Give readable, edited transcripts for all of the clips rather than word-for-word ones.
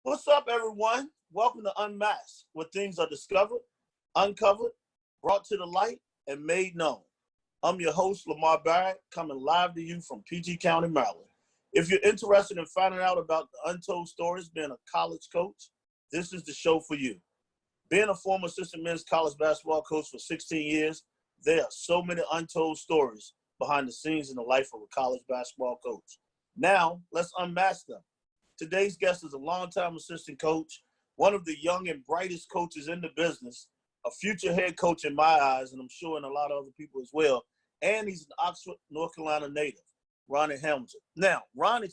What's up, everyone? Welcome to Unmasked, where things are discovered, uncovered, brought to the light, and made known. I'm your host, Lamar Barrett, coming live to you from PG County, Maryland. If you're interested in finding out about the untold stories being a college coach, this is the show for you. Being a former assistant men's college basketball coach for 16 years, there are so many untold stories behind the scenes in the life of a college basketball coach. Now, let's unmask them. Today's guest is a longtime assistant coach, one of the young and brightest coaches in the business, a future head coach in my eyes, and I'm sure in a lot of other people as well. And he's an Oxford, North Carolina native, Ronnie Hamilton. Now, Ronnie,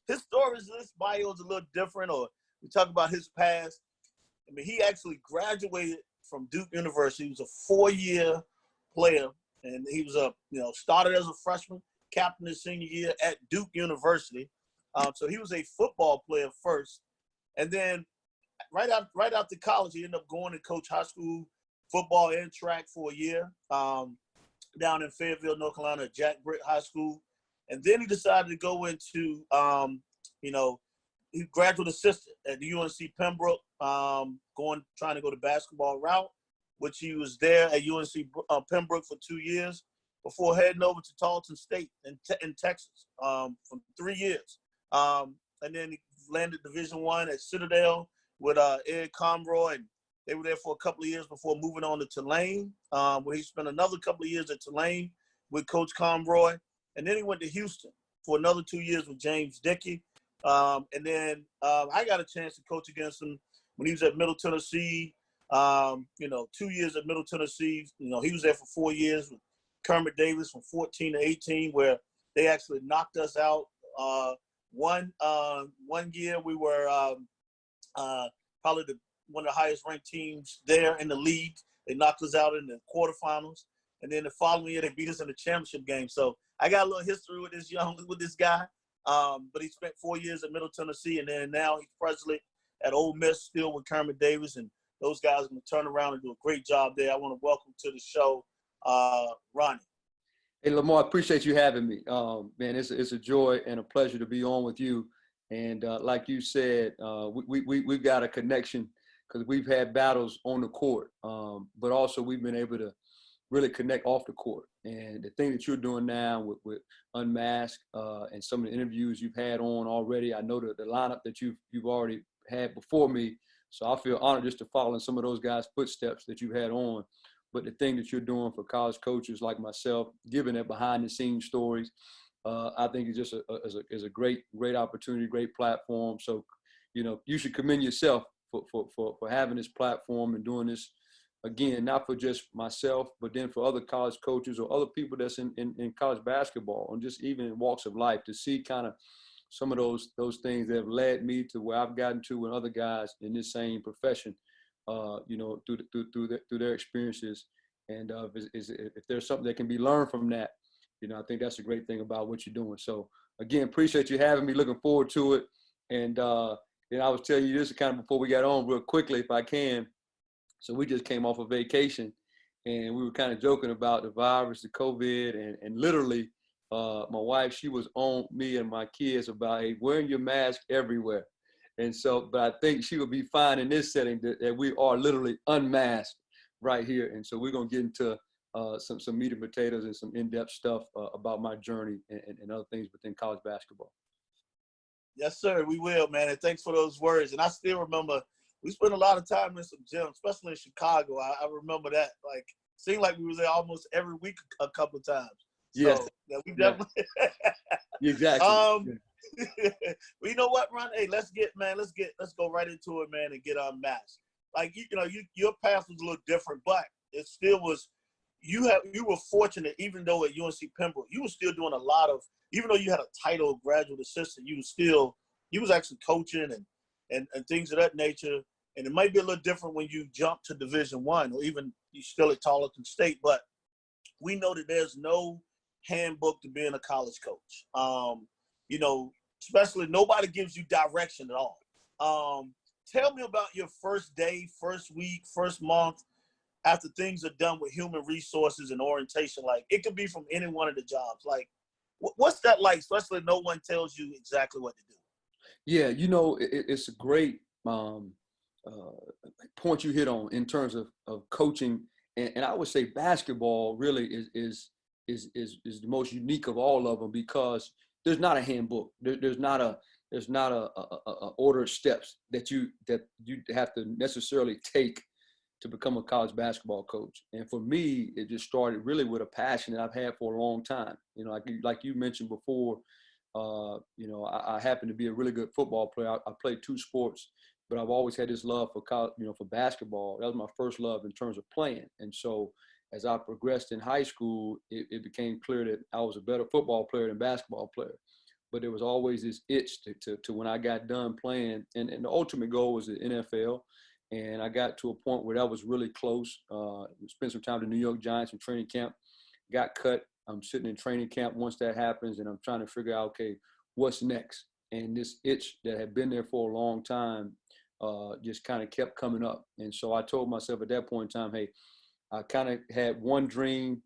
his story is, this bio is a little different, or we talk about his past. I mean, he actually graduated from Duke University. He was a 4-year player, and he was started as a freshman, captain his senior year at Duke University. So he was a football player first, and then right after college, he ended up going to coach high school football and track for a year down in Fayetteville, North Carolina, at Jack Britt High School, and then he decided to go into he graduate assistant at the UNC Pembroke, trying to go the basketball route, which he was there at UNC Pembroke for 2 years before heading over to Tarleton State in Texas for 3 years. And then he landed Division I at Citadel with Ed Conroy, and they were there for a couple of years before moving on to Tulane, where he spent another couple of years at Tulane with Coach Conroy. And then he went to Houston for another 2 years with James Dickey. And then I got a chance to coach against him when he was at Middle Tennessee, 2 years at Middle Tennessee. He was there for 4 years with Kermit Davis from 14 to 18, where they actually knocked us out. One year we were probably one of the highest ranked teams there in the league. They knocked us out in the quarterfinals, and then the following year they beat us in the championship game. So I got a little history with this guy. But he spent 4 years at Middle Tennessee, and then now he's presently at Ole Miss, still with Kermit Davis, and those guys are going to turn around and do a great job there. I want to welcome to the show, Ronnie. Hey, Lamar, appreciate you having me. Man, it's a joy and a pleasure to be on with you. And like you said, we've got a connection because we've had battles on the court, but also we've been able to really connect off the court. And the thing that you're doing now with Unmasked and some of the interviews you've had on already, I know the lineup that you've already had before me. So I feel honored just to follow in some of those guys' footsteps that you've had on. But the thing that you're doing for college coaches like myself, giving that behind-the-scenes stories, I think is just a great opportunity, great platform. So, you should commend yourself for having this platform and doing this, again, not for just myself, but then for other college coaches or other people that's in college basketball, and just even in walks of life, to see kind of some of those things that have led me to where I've gotten to with other guys in this same profession. Through their experiences, and if there's something that can be learned from that, I think that's a great thing about what you're doing. So again, appreciate you having me. Looking forward to it. And I was telling you this kind of before we got on real quickly, if I can. So we just came off a vacation, and we were kind of joking about the virus, the COVID, and literally, my wife, she was on me and my kids about, hey, wearing your mask everywhere. And so, but I think she would be fine in this setting that we are literally unmasked right here. And so we're going to get into some meat and potatoes and some in-depth stuff about my journey and other things within college basketball. Yes, sir, we will, man. And thanks for those words. And I still remember we spent a lot of time in some gyms, especially in Chicago. I remember that. Like, seemed like we were there almost every week a couple of times. So, yes. Yeah, we definitely. Exactly. Well, you know what, Ron? Hey, let's go right into it, man, and get unmasked. Like, your path was a little different, but it still was. You were fortunate, even though at UNC Pembroke, you were still doing a lot of. Even though you had a title of graduate assistant, you was actually coaching and things of that nature. And it might be a little different when you jump to Division I, or even you still at Tarleton State. But we know that there's no handbook to being a college coach. Especially nobody gives you direction at all. Tell me about your first day, first week, first month after things are done with human resources and orientation. Like, it could be from any one of the jobs. Like, what's that like, especially if no one tells you exactly what to do? Yeah, it's a great uh, point you hit on in terms of coaching, and I would say basketball really is the most unique of all of them because there's not a handbook. There's not a order of steps that you have to necessarily take to become a college basketball coach. And for me, it just started really with a passion that I've had for a long time. Like you mentioned before, I happen to be a really good football player. I played two sports, but I've always had this love for college, for basketball. That was my first love in terms of playing. And so as I progressed in high school, it became clear that I was a better football player than basketball player. But there was always this itch to when I got done playing, and the ultimate goal was the NFL. And I got to a point where that was really close. Spent some time with the New York Giants in training camp, got cut. I'm sitting in training camp once that happens, and I'm trying to figure out, okay, what's next? And this itch that had been there for a long time just kind of kept coming up. And so I told myself at that point in time, hey, I kind of had one dream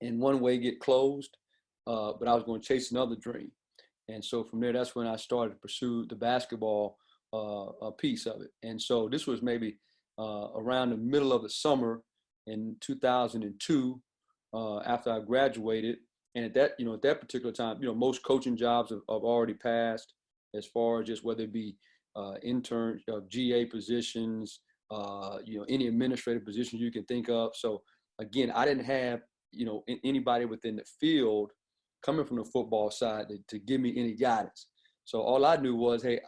in one way get closed, but I was going to chase another dream. And so from there, that's when I started to pursue the basketball piece of it. And so this was maybe around the middle of the summer in 2002, after I graduated. And at that particular time, most coaching jobs have already passed, as far as just whether it be intern, GA positions, any administrative positions you can think of. So again, I didn't have, anybody within the field coming from the football side to give me any guidance. So all I knew was, hey,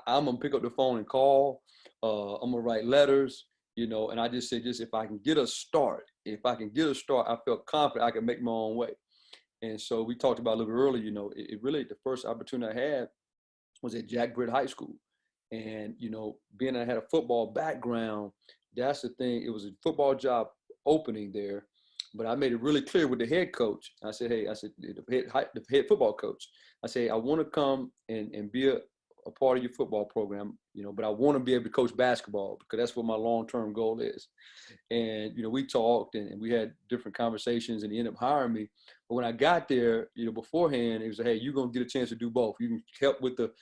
I'm gonna pick up the phone and call. I'm gonna write letters, and I just said, if I can get a start, I felt confident I could make my own way. And so we talked about a little bit earlier, it really, the first opportunity I had was at Jack Britt High School. And, being I had a football background, that's the thing. It was a football job opening there. But I made it really clear with the head coach. I said, hey, the head football coach, I say, I want to come and be a part of your football program, but I want to be able to coach basketball because that's what my long-term goal is. And, we talked and we had different conversations and he ended up hiring me. But when I got there, beforehand, it was like, hey, you're going to get a chance to do both. You can help with the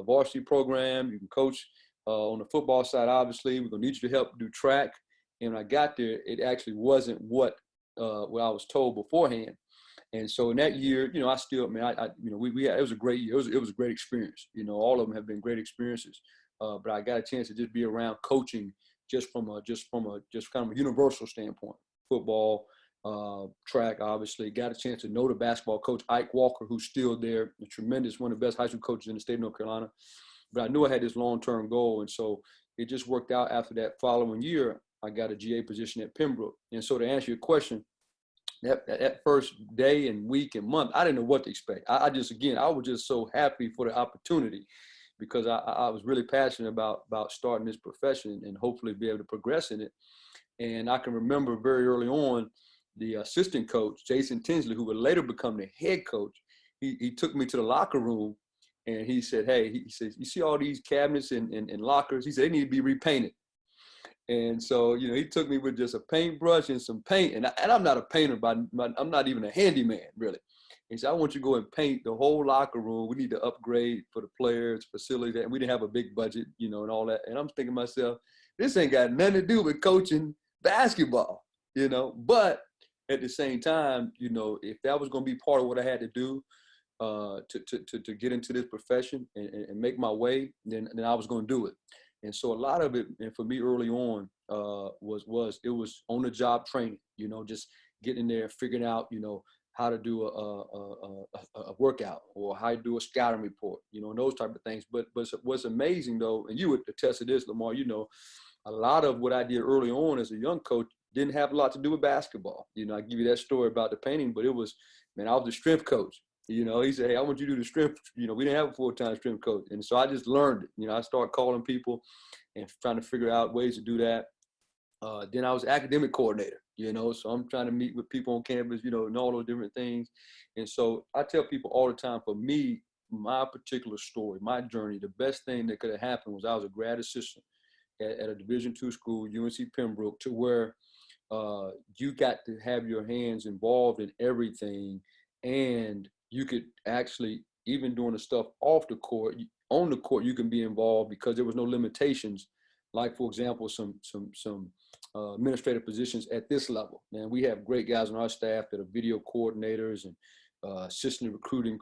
varsity program. You can coach on the football side, obviously. We're going to need you to help do track. And when I got there, it actually wasn't what I was told beforehand. And so in that year, I still, we had, it was a great year. It was a great experience. All of them have been great experiences. But I got a chance to just be around coaching just from kind of a universal standpoint. Football, track, obviously. Got a chance to know the basketball coach, Ike Walker, who's still there, a tremendous, one of the best high school coaches in the state of North Carolina. But I knew I had this long-term goal. And so it just worked out. After that following year, I got a GA position at Pembroke. And so to answer your question, that first day and week and month, I didn't know what to expect. I was just so happy for the opportunity because I was really passionate about starting this profession and hopefully be able to progress in it. And I can remember very early on, the assistant coach, Jason Tinsley, who would later become the head coach, he took me to the locker room and he said, hey, he says, you see all these cabinets and lockers? He said, they need to be repainted. And so, he took me with just a paintbrush and some paint. And I'm not a painter, but I'm not even a handyman, really. He said, I want you to go and paint the whole locker room. We need to upgrade for the players, facilities. And we didn't have a big budget, and all that. And I'm thinking to myself, this ain't got nothing to do with coaching basketball, But at the same time, if that was going to be part of what I had to do to get into this profession and make my way, then I was going to do it. And so a lot of it, and for me early on, was on the job training, just getting there, figuring out, how to do a workout or how to do a scouting report, and those type of things. But what's amazing though, and you would attest to this, Lamar, a lot of what I did early on as a young coach didn't have a lot to do with basketball. I give you that story about the painting, but it was, I was the strength coach. He said, hey, I want you to do the strength. We didn't have a full-time strength coach. And so I just learned it. I started calling people and trying to figure out ways to do that. Then I was academic coordinator, so I'm trying to meet with people on campus, and all those different things. And so I tell people all the time, for me, my particular story, my journey, the best thing that could have happened was I was a grad assistant at a Division II school, UNC Pembroke, to where you got to have your hands involved in everything. And you could actually, even doing the stuff off the court, on the court, you can be involved because there was no limitations. Like, for example, some administrative positions at this level. And we have great guys on our staff that are video coordinators and assistant recruiting,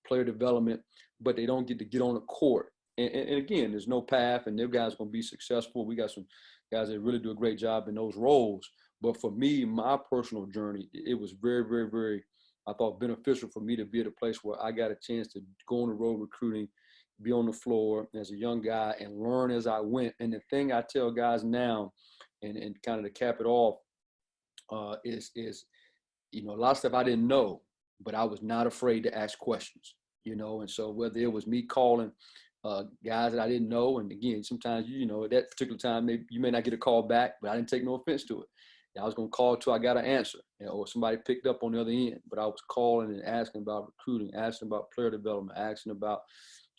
player development, but they don't get to get on the court. And again, there's no path, and their guys are going to be successful. We got some guys that really do a great job in those roles. But for me, my personal journey, it was very, very, very, I thought, beneficial for me to be at a place where I got a chance to go on the road recruiting, be on the floor as a young guy and learn as I went. And the thing I tell guys now, and kind of to cap it off, is a lot of stuff I didn't know, but I was not afraid to ask questions, and so whether it was me calling guys that I didn't know, and again, sometimes, at that particular time, you may not get a call back, but I didn't take no offense to it. I was going to call till I got an answer, or somebody picked up on the other end, but I was calling and asking about recruiting, asking about player development, asking about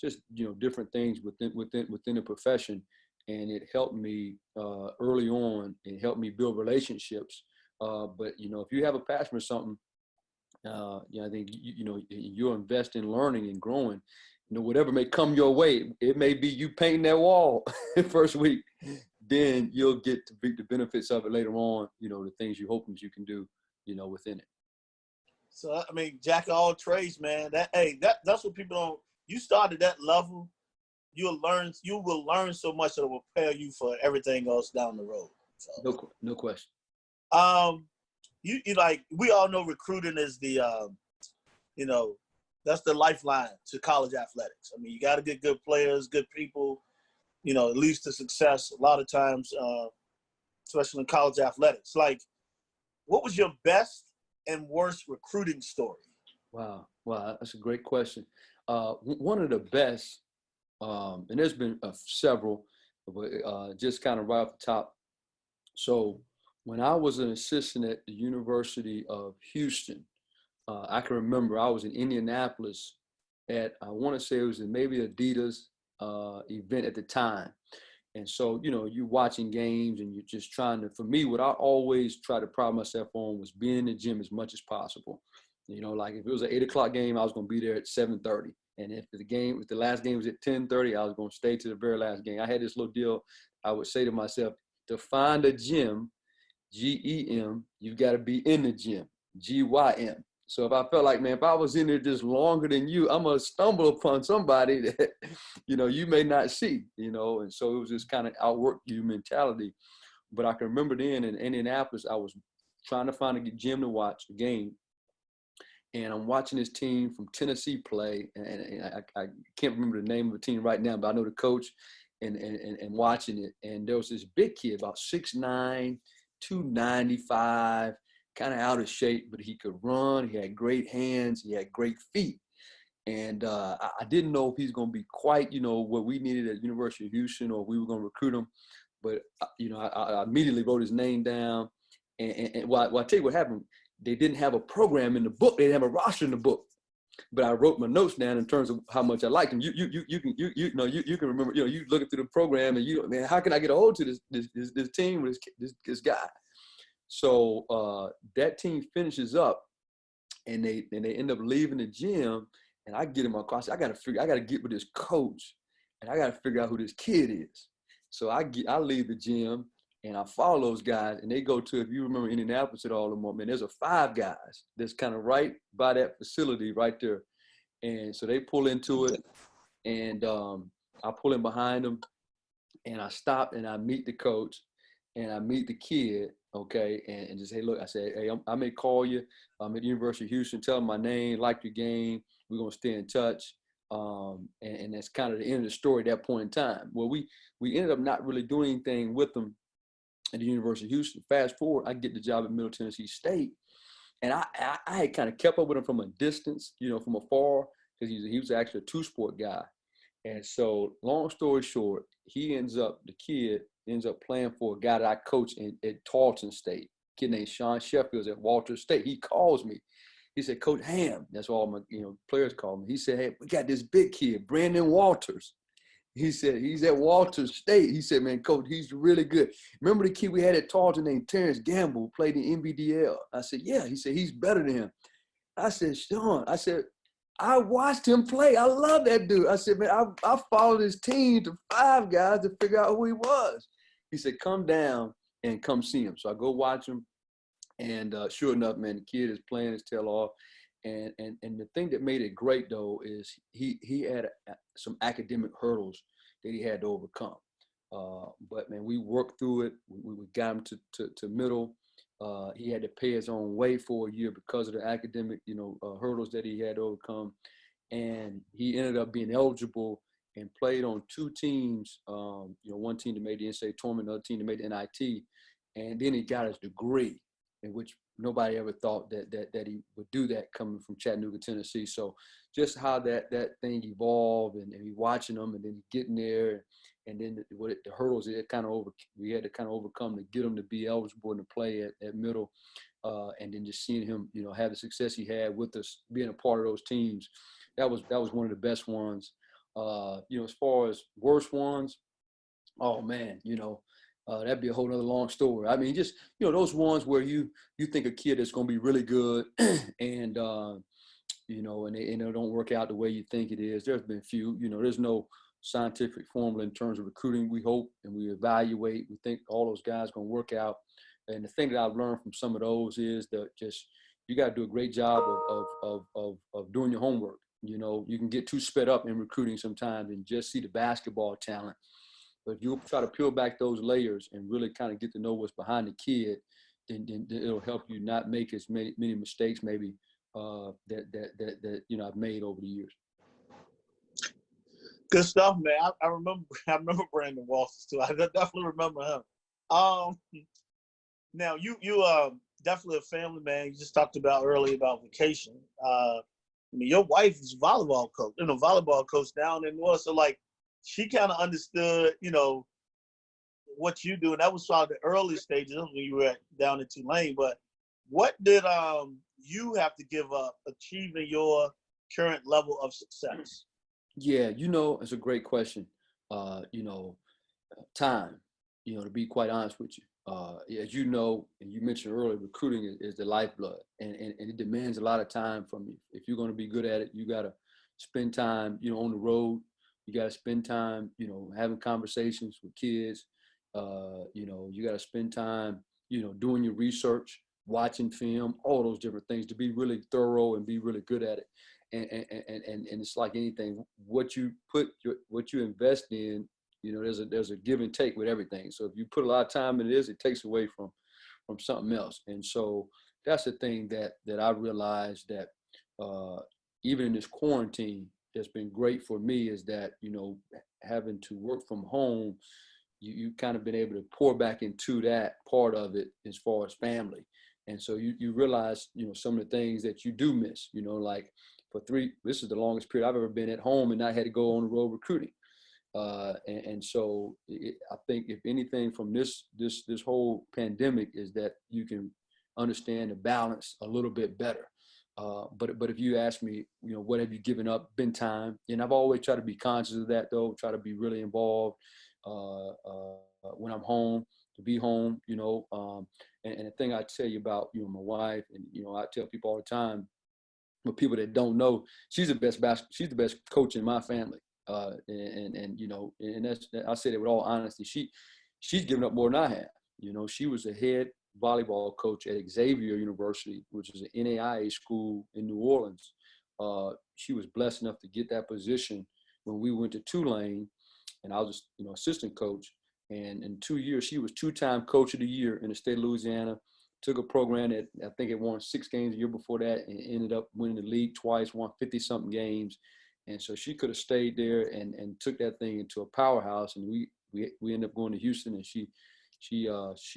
just, different things within the profession. And it helped me early on. It helped me build relationships. But, if you have a passion for something, I think, you'll invest in learning and growing. Whatever may come your way, it may be you painting that wall first week, then you'll get to reap the benefits of it later on, the things you hoping you can do, within it. So, jack of all trades, man. That's what people don't. You start at that level, you will learn so much that will prepare you for everything else down the road. So, no question. You we all know recruiting is the, that's the lifeline to college athletics. You got to get good players, good people, it leads to success a lot of times, especially in college athletics. Like, what was your best and worst recruiting story? Wow, that's a great question. One of the best, and there's been several, but just kind of right off the top. So when I was an assistant at the University of Houston, I can remember I was in Indianapolis at, I want to say it was maybe Adidas event at the time. And so, you're watching games and you're just trying to, for me, what I always try to pride myself on was being in the gym as much as possible. Like if it was an 8 o'clock game, I was going to be there at 7:30. And if the last game was at 10:30, I was going to stay to the very last game. I had this little deal. I would say to myself, to find a gym, GEM, you've got to be in the gym, GYM. So if I felt like, man, if I was in there just longer than you, I'm going to stumble upon somebody that, you may not see, and so it was this kind of outwork you mentality. But I can remember then in Indianapolis, I was trying to find a gym to watch a game. And I'm watching this team from Tennessee play. And I can't remember the name of the team right now, but I know the coach and watching it. And there was this big kid, about 6'9", 295, kind of out of shape, but he could run. He had great hands. He had great feet. And I didn't know if he's going to be quite, what we needed at University of Houston, or we were going to recruit him. But, I immediately wrote his name down. And I'll tell you what happened. They didn't have a program in the book. They didn't have a roster in the book. But I wrote my notes down in terms of how much I liked him. You can remember, you looking through the program and man, how can I get a hold to this team with this guy? So that team finishes up, and they end up leaving the gym, and I get in my car. I got to get with this coach, and I got to figure out who this kid is. So I leave the gym, and I follow those guys, and they go to, if you remember Indianapolis at all, man, there's a Five Guys that's kind of right by that facility right there. And so they pull into it, and I pull in behind them, and I stop, and I meet the coach, and I meet the kid, okay, and just, hey, look, I said, hey, I may call you. I'm at the University of Houston. Tell them my name, like your game. We're going to stay in touch. And that's kind of the end of the story at that point in time. Well, we ended up not really doing anything with them at the University of Houston. Fast forward, I get the job at Middle Tennessee State. And I had kind of kept up with him from a distance, from afar, because he was actually a two-sport guy. And so long story short, the kid ends up playing for a guy that I coached at Tarleton State, a kid named Sean Sheffield's at Walter State. He calls me. He said, Coach Ham, that's all my players call me. He said, hey, we got this big kid, Brandon Walters. He said, he's at Walter State. He said, man, Coach, he's really good. Remember the kid we had at Tarleton named Terrence Gamble, who played in NBDL? I said, yeah. He said, he's better than him. I said, Sean, I watched him play. I love that dude. I said, man, I followed his team to 5 guys to figure out who he was. He said, come down and come see him. So I go watch him. And sure enough, man, the kid is playing his tail off. And the thing that made it great, though, is he had some academic hurdles that he had to overcome. But, man, we worked through it. We got him to middle. He had to pay his own way for a year because of the academic, hurdles that he had to overcome. And he ended up being eligible and played on 2 teams, one team that made the NCAA tournament, another team that made the NIT. And then he got his degree, in which nobody ever thought that he would do that coming from Chattanooga, Tennessee. So just how that thing evolved and he watching them and then getting there and then the hurdles we had to kind of overcome to get him to be eligible and to play at middle. And then just seeing him, have the success he had with us, being a part of those teams, that was one of the best ones. As far as worst ones, oh man, that'd be a whole nother long story. I mean, just, those ones where you think a kid is going to be really good and, and they don't work out the way you think it is. There's been a few, there's no scientific formula in terms of recruiting. We hope and we evaluate. We think all those guys are going to work out. And the thing that I've learned from some of those is that just, you got to do a great job of doing your homework. You can get too sped up in recruiting sometimes and just see the basketball talent. But if you try to peel back those layers and really kind of get to know what's behind the kid, then it'll help you not make as many mistakes maybe that I've made over the years. Good stuff, man. I remember Brandon Walters too. I definitely remember him. Now you definitely a family man. You just talked about earlier about vacation. Your wife is a volleyball coach down in New Orleans. So like, she kind of understood, what you do. And that was probably the early stages when you were down in Tulane. But what did you have to give up achieving your current level of success? Yeah, it's a great question. Time, to be quite honest with you. As you know, and you mentioned earlier, recruiting is the lifeblood. And it demands a lot of time from you. If you're going to be good at it, you got to spend time, on the road. You got to spend time, having conversations with kids. You got to spend time, doing your research, watching film, all those different things to be really thorough and be really good at it. And it's like anything, what you invest in, there's a give and take with everything. So if you put a lot of time in this, it takes away from something else. And so that's the thing that I realized that even in this quarantine, that's been great for me is that, having to work from home, you kind of been able to pour back into that part of it as far as family. And so you realize, some of the things that you do miss, like this is the longest period I've ever been at home and I had to go on the road recruiting. And so I think if anything from this whole pandemic is that you can understand the balance a little bit better. But if you ask me, what have you given up? Been time. And I've always tried to be conscious of that though, try to be really involved when I'm home, to be home, and the thing I tell you about, my wife, and, I tell people all the time, but people that don't know, she's the best coach in my family. And that's, I say that with all honesty, she's given up more than I have. She was a head volleyball coach at Xavier University, which is an NAIA school in New Orleans. She was blessed enough to get that position when we went to Tulane, and I was, assistant coach. And in 2 years, she was 2-time coach of the year in the state of Louisiana. Took a program that I think it won 6 games a year before that, and ended up winning the league twice, won 50-something games. And so she could have stayed there and took that thing into a powerhouse. And we ended up going to Houston, and she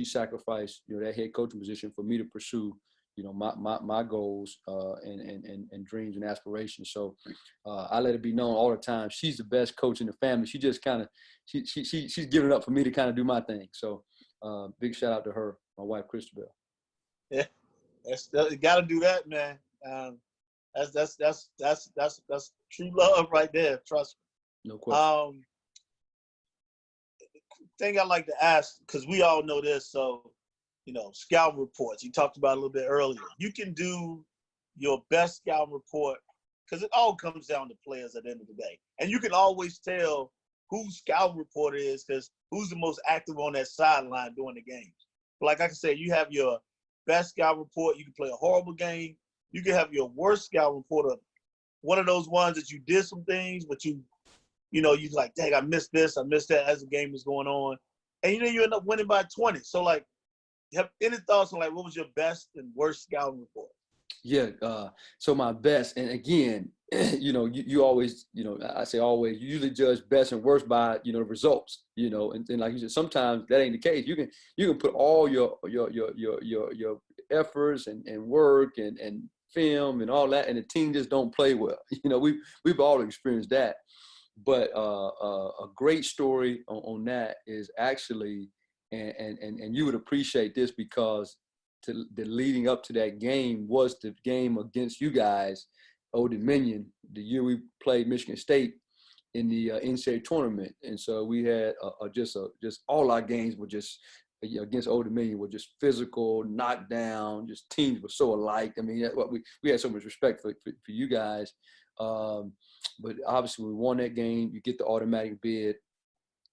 sacrificed, that head coaching position for me to pursue, my goals and dreams and aspirations. So I let it be known all the time, she's the best coach in the family. She just kind of, she's giving it up for me to kind of do my thing. So big shout out to her, my wife, Christabel. Yeah, you got to do that, man. That's true love right there. Trust me. No question. Thing I like to ask, because we all know this, so scouting reports. You talked about it a little bit earlier. You can do your best scouting report because it all comes down to players at the end of the day. And you can always tell who scout report is because who's the most active on that sideline during the games. Like I said, you have your best scout report. You can play a horrible game. You can have your worst scout reporter, one of those ones that you did some things, but you're like, dang, I missed this, I missed that as the game is going on. And you end up winning by 20. So, like, you have any thoughts on, like, what was your best and worst scouting report? Yeah. So my best, and again, you always, I say always, you usually judge best and worst by, the results, and like you said, sometimes that ain't the case. You can put all your efforts and work and film and all that, and the team just don't play well. We've all experienced that. But a great story on that is actually, and you would appreciate this because the leading up to that game was the game against you guys, Old Dominion, the year we played Michigan State in the NCAA tournament. And so we had just all our games were just against Old Dominion were just physical, knockdown, just teams were so alike. I mean, we had so much respect for you guys. But obviously we won that game. You get the automatic bid.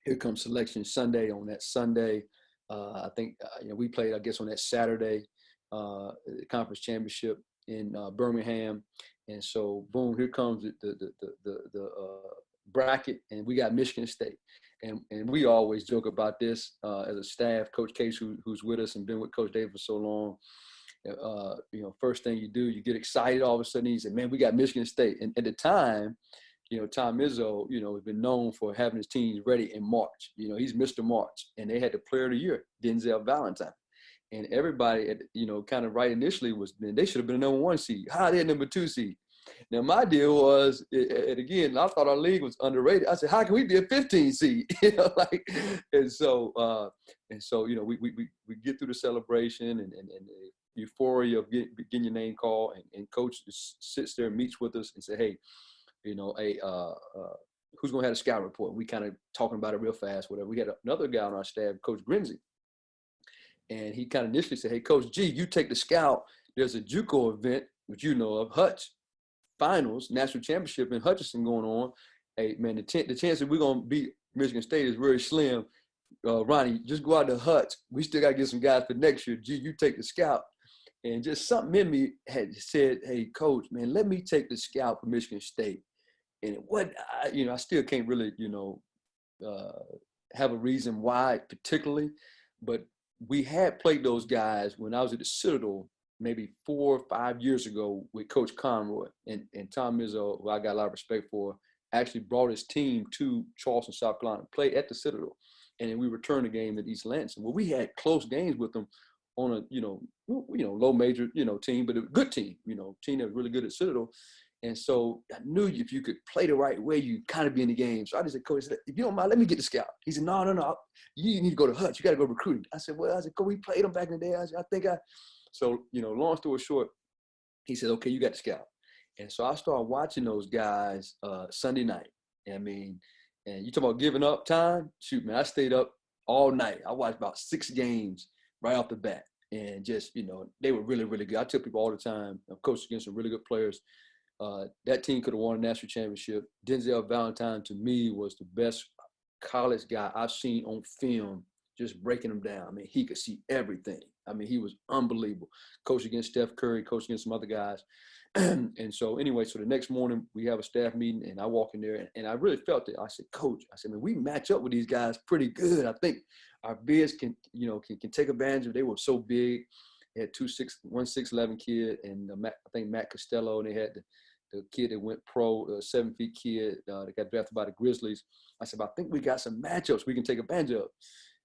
Here comes selection Sunday. On that Sunday, I think we played, I guess, on that Saturday, the conference championship in Birmingham, and so boom, here comes the bracket, and we got Michigan State, and we always joke about this as a staff. Coach Case, who's with us and been with Coach Dave for so long, first thing you do, you get excited. All of a sudden, he said, "Man, we got Michigan State," and at the time, Tom Izzo, has been known for having his teams ready in March. He's Mr. March, and they had the player of the year, Denzel Valentine. And everybody, kind of right initially was, man, they should have been a number 1 seed. How are they a number 2 seed? Now, my deal was, and again, I thought our league was underrated. I said, how can we be a 15 seed? And so, we get through the celebration and the euphoria of getting your name called, and coach just sits there and meets with us and say, hey, who's going to have a scout report? We kind of talking about it real fast, whatever. We had another guy on our staff, Coach Grimsey. And he kind of initially said, hey, Coach G, you take the scout. There's a JUCO event, which of, Hutch Finals, National Championship in Hutchinson going on. Hey, man, the chance that we're going to beat Michigan State is very slim. Ronnie, just go out to Hutch. We still got to get some guys for next year. G, you take the scout. And just something in me had said, hey, Coach, man, let me take the scout for Michigan State. And I still can't really, have a reason why particularly, but we had played those guys when I was at the Citadel maybe 4 or 5 years ago with Coach Conroy, and Tom Izzo, who I got a lot of respect for, actually brought his team to Charleston, South Carolina, played at the Citadel, and then we returned the game at East Lansing. Well, we had close games with them on a low major team, but a good team, team that was really good at Citadel. And so I knew if you could play the right way, you kind of be in the game. So I just said, Coach, if you don't mind, let me get the scout. He said, no. You need to go to Hutch. You got to go recruiting. I said, Coach, we played them back in the day. So, long story short, he said, okay, you got the scout. And so I started watching those guys Sunday night. And you talk about giving up time? Shoot, man, I stayed up all night. I watched about 6 games right off the bat. And just, they were really, really good. I tell people all the time, I've coached against some really good players. That team could have won a national championship. Denzel Valentine, to me, was the best college guy I've seen on film, just breaking them down. I mean, he could see everything. I mean, he was unbelievable. Coached against Steph Curry, coached against some other guys. And so anyway, so the next morning we have a staff meeting, and I walk in there, and I really felt it. I said, Coach, man, we match up with these guys pretty good. I think our bigs can take advantage of. They were so big. They had 1 kid, and I think Matt Costello, and they had the kid that went pro, 7-feet kid that got drafted by the Grizzlies. I said, I think we got some matchups we can take advantage of.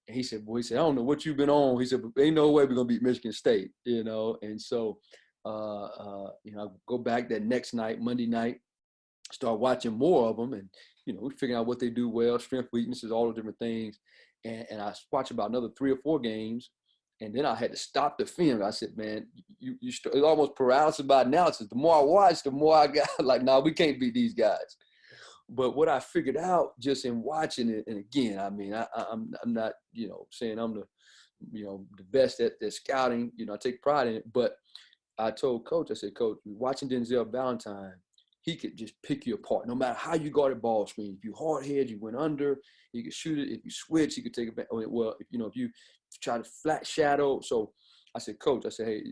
And he said, I don't know what you've been on. He said, but ain't no way we're going to beat Michigan State, And so, I go back that next night, Monday night, start watching more of them. And, we figuring out what they do well, strength, weaknesses, all the different things. And I watched about another 3 or 4 games. And then I had to stop the film. I said, man, it's almost paralysis by analysis. The more I watched, the more I got like, we can't beat these guys. But what I figured out just in watching it, and again, I'm not, saying I'm the best at scouting. I take pride in it. But I told Coach, I said, Coach, watching Denzel Valentine, he could just pick you apart. No matter how you guarded ball screen, if you hard head, you went under, he could shoot it. If you switch, he could take it back. Well, if you try to flat shadow. So I said, Coach, I said, hey,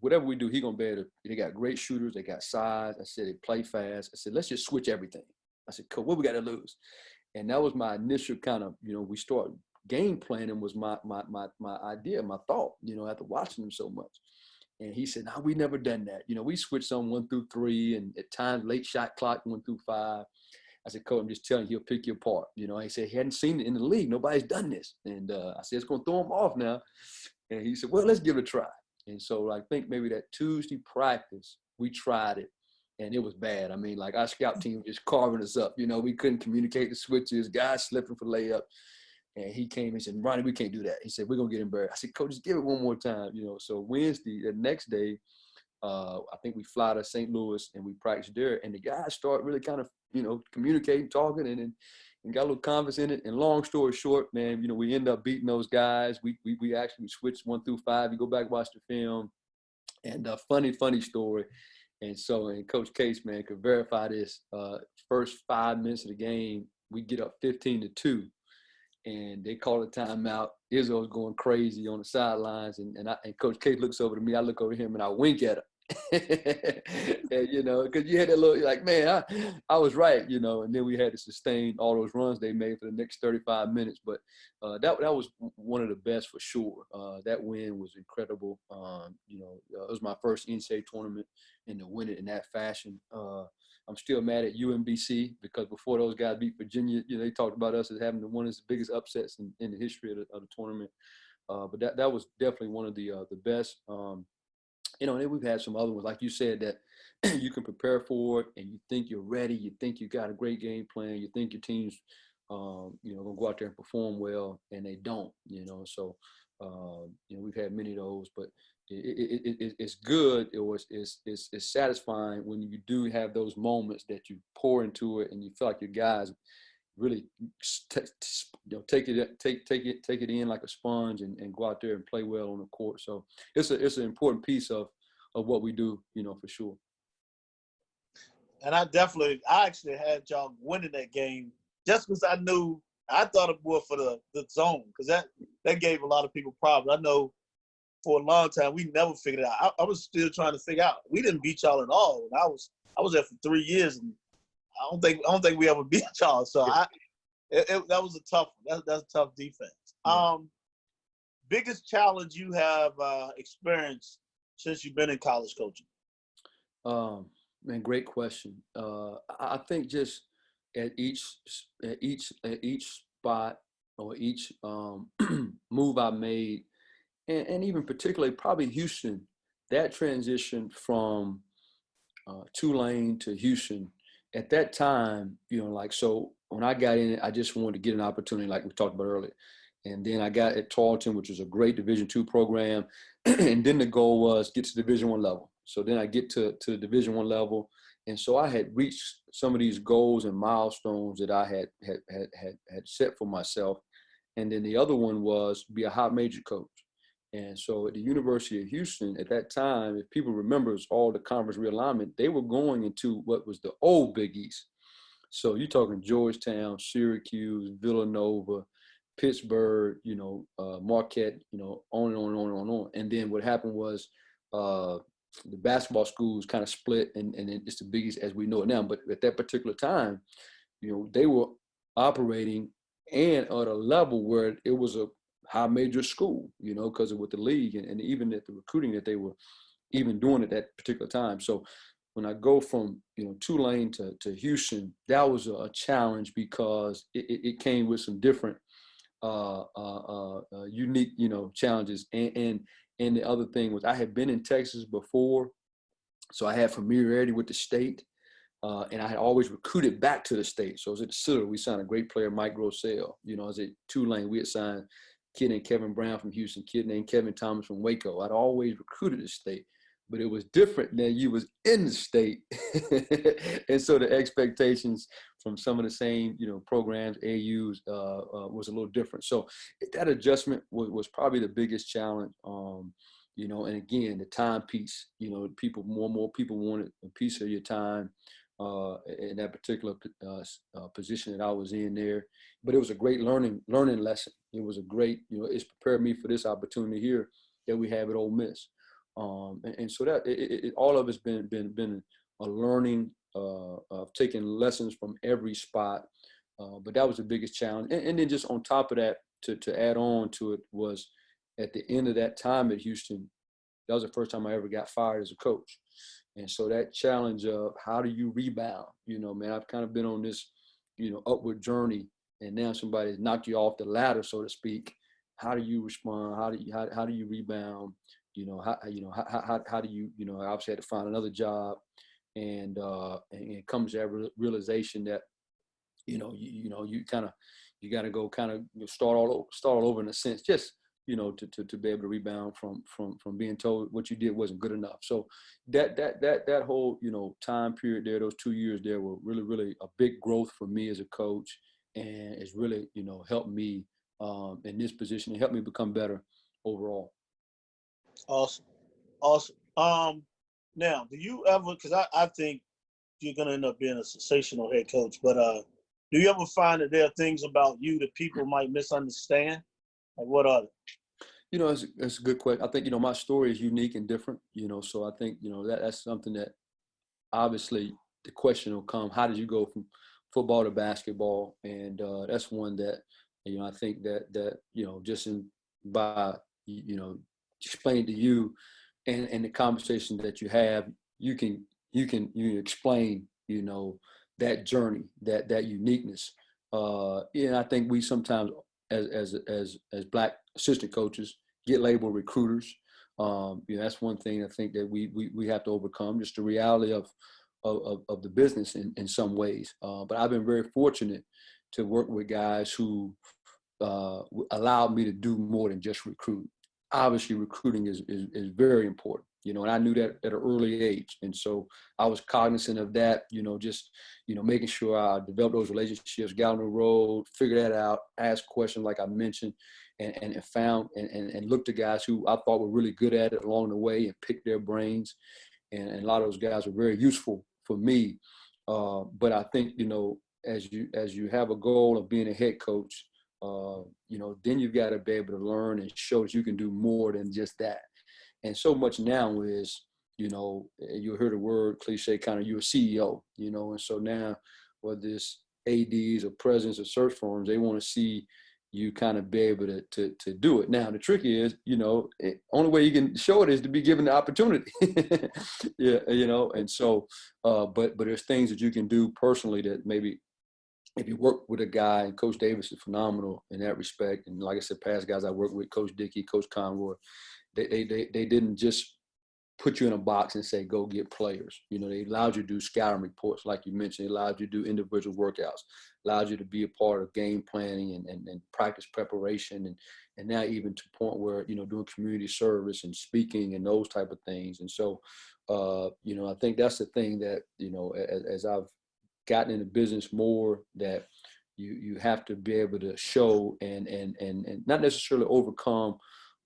whatever we do, he gonna be able to. They got great shooters. They got size. I said, they play fast. I said, let's just switch everything. I said, Coach, what we got to lose? And that was my initial kind of, we started game planning was my idea, my thought, after watching him so much. And he said, no, we never done that. We switched on 1 through 3 and at times late shot clock 1 through 5. I said, Coach, I'm just telling you, he'll pick you apart. He said he hadn't seen it in the league. Nobody's done this. And I said, it's going to throw him off now. And he said, well, let's give it a try. And so I think maybe that Tuesday practice, we tried it. And it was bad. I mean, like our scout team was just carving us up. We couldn't communicate the switches, guys slipping for layup. And he came and said, Ronnie, we can't do that. He said, we're going to get embarrassed. I said, Coach, just give it one more time. So Wednesday, the next day, I think we fly to St. Louis and we practiced there. And the guys start really kind of, communicating, talking, and got a little confidence in it. And long story short, man, we end up beating those guys. We actually switched 1 through 5. You go back, watch the film. And funny story. And Coach Case, man, could verify this. First 5 minutes of the game, we get up 15-2. And they call a timeout. Izzo's going crazy on the sidelines, and Coach Case looks over to me. I look over him and I wink at him. And, because you had that little, like, man, I was right, and then we had to sustain all those runs they made for the next 35 minutes. But that was one of the best for sure. That win was incredible. It was my first NCAA tournament, and to win it in that fashion. I'm still mad at UMBC because before those guys beat Virginia, they talked about us as having one of the biggest upsets in the history of the tournament. But that was definitely one of the best. And then we've had some other ones, like you said, that you can prepare for it and you think you're ready. You think you got a great game plan. You think your team's, going to go out there and perform well, and they don't, So, we've had many of those, but it's good. It's satisfying when you do have those moments that you pour into it and you feel like your guys really take it in like a sponge and go out there and play well on the court. So it's an important piece of what we do, for sure. And I actually had y'all winning that game just because I thought it was for the zone, because that gave a lot of people problems. I know for a long time we never figured it out. I was still trying to figure out. We didn't beat y'all at all. And I was there for 3 years, and I don't think we ever beat y'all. So that was a tough one. That's a tough defense. Yeah. Biggest challenge you have experienced since you've been in college coaching? Man, great question. I think just at each spot or each move I made, and even particularly probably Houston, that transition from Tulane to Houston at that time, so when I got in it, I just wanted to get an opportunity like we talked about earlier. And then I got at Tarleton, which was a great Division II program. And then the goal was get to Division I level. So then I get to the Division I level. And so I had reached some of these goals and milestones that I had set for myself. And then the other one was be a high major coach. And so at the University of Houston at that time, if people remember, all the conference realignment, they were going into what was the old Big East. So you're talking Georgetown, Syracuse, Villanova, Pittsburgh, Marquette, on and on and on and on. And then what happened was the basketball schools kind of split, and it's the Big East as we know it now. But at that particular time, they were operating and at a level where it was a high major school, because of with the league and even at the recruiting that they were even doing at that particular time. So when I go from, Tulane to Houston, that was a challenge because it came with some different unique, challenges. And the other thing was I had been in Texas before, so I had familiarity with the state. And I had always recruited back to the state. So I was at the Citadel. We signed a great player, Mike Grossell. I was at Tulane. We had signed a kid named Kevin Brown from Houston, kid named Kevin Thomas from Waco. I'd always recruited the state, but it was different than you was in the state. And so the expectations from some of the same, programs, AUs, was a little different. So that adjustment was probably the biggest challenge. And again, the time piece, more and more people wanted a piece of your time. in that particular position that I was in there. But it was a great learning lesson. It was a great, it's prepared me for this opportunity here that we have at Ole Miss. And so that all of it's been a learning of taking lessons from every spot. But that was the biggest challenge. And then just on top of that, to add on to it was at the end of that time at Houston, that was the first time I ever got fired as a coach. And so that challenge of how do you rebound, man, I've kind of been on this, upward journey, and now somebody's knocked you off the ladder, so to speak. How do you respond? How do you rebound? How do you, obviously had to find another job, and it comes to that realization that, you got to go kind of start all over in a sense, just, to be able to rebound from being told what you did wasn't good enough. So that whole, time period there, those 2 years there were really, really a big growth for me as a coach. And it's really, helped me in this position and helped me become better overall. Awesome. Now, do you ever, because I think you're going to end up being a sensational head coach, but do you ever find that there are things about you that people might misunderstand? Like, what are they? It's a good question. I think, my story is unique and different, so I think, that's something that obviously the question will come, how did you go from football to basketball? And that's one that, I think that just by, explaining to you and the conversation that you have, you can explain, that journey, that uniqueness. And I think we sometimes as Black assistant coaches get labeled recruiters. That's one thing I think that we have to overcome, just the reality of the business in some ways. But I've been very fortunate to work with guys who allowed me to do more than just recruit. Obviously, recruiting is very important, and I knew that at an early age. And so I was cognizant of that, just, making sure I developed those relationships, got on the road, figured that out, asked questions like I mentioned, and found and looked at guys who I thought were really good at it along the way and picked their brains. And a lot of those guys were very useful for me. But I think, as you have a goal of being a head coach, then you've got to be able to learn and show that you can do more than just that. And so much now is, you'll hear the word cliche, kind of, you're a CEO, and so now whether it's ADs or presidents of search firms, they want to see you kind of be able to do it. Now, the trick is, only way you can show it is to be given the opportunity. Yeah, and so, but there's things that you can do personally that maybe if you work with a guy, and Coach Davis is phenomenal in that respect. And like I said, past guys I worked with, Coach Dickey, Coach Conroy, they didn't just put you in a box and say, go get players. They allowed you to do scouting reports, like you mentioned. They allowed you to do individual workouts, allowed you to be a part of game planning and practice preparation. And now even to the point where, doing community service and speaking and those type of things. And so, I think that's the thing that, as I've gotten into business more, that you have to be able to show and not necessarily overcome,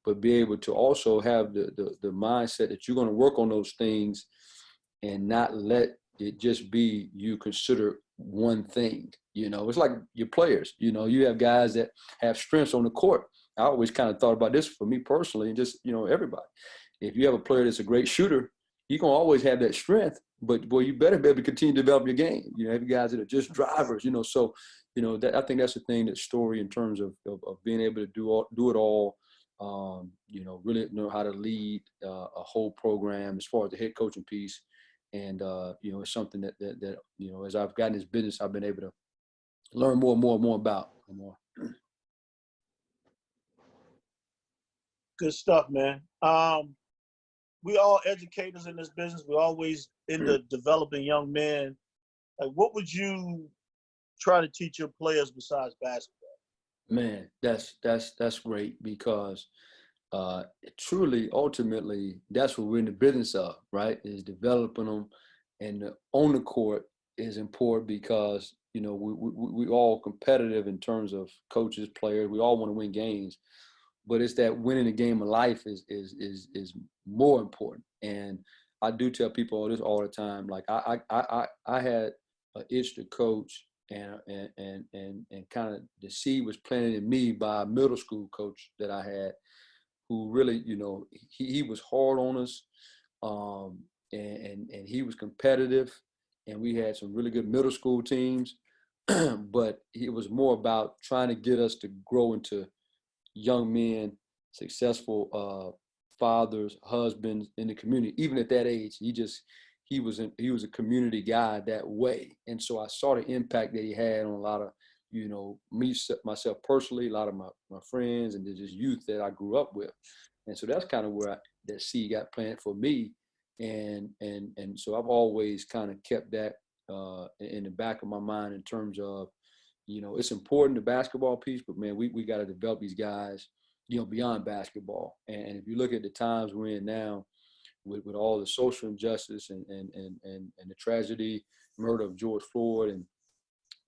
but be able to also have the mindset that you're going to work on those things and not let it just be you consider one thing. It's like your players, you have guys that have strengths on the court. I always kind of thought about this for me personally, and just, everybody. If you have a player that's a great shooter, you're going to always have that strength, but boy, you better be able to continue to develop your game. Have guys that are just drivers, so, that I think that's the thing, that story in terms of being able to do it all, really know how to lead a whole program as far as the head coaching piece. And, it's something that, as I've gotten this business, I've been able to learn more and more about. Good stuff, man. We all educators in this business. We're always into developing young men. Like, what would you try to teach your players besides basketball? Man, that's great, because truly, ultimately, that's what we're in the business of, right? Is developing them, and on the court is important because we all competitive in terms of coaches, players. We all want to win games, but it's that winning the game of life is more important. And I do tell people this all the time. Like I had an itch to coach, and kind of the seed was planted in me by a middle school coach that I had, who really, he was hard on us, and he was competitive, and we had some really good middle school teams, but it was more about trying to get us to grow into young men, successful fathers, husbands in the community. Even at that age, he was a community guy that way. And so I saw the impact that he had on a lot of, me, myself personally, a lot of my friends, and just youth that I grew up with. And so that's kind of where that seed got planted for me. And so I've always kind of kept that in the back of my mind in terms of, it's important, the basketball piece, but man, we got to develop these guys, beyond basketball. And if you look at the times we're in now, with all the social injustice and the tragedy, murder of George Floyd, and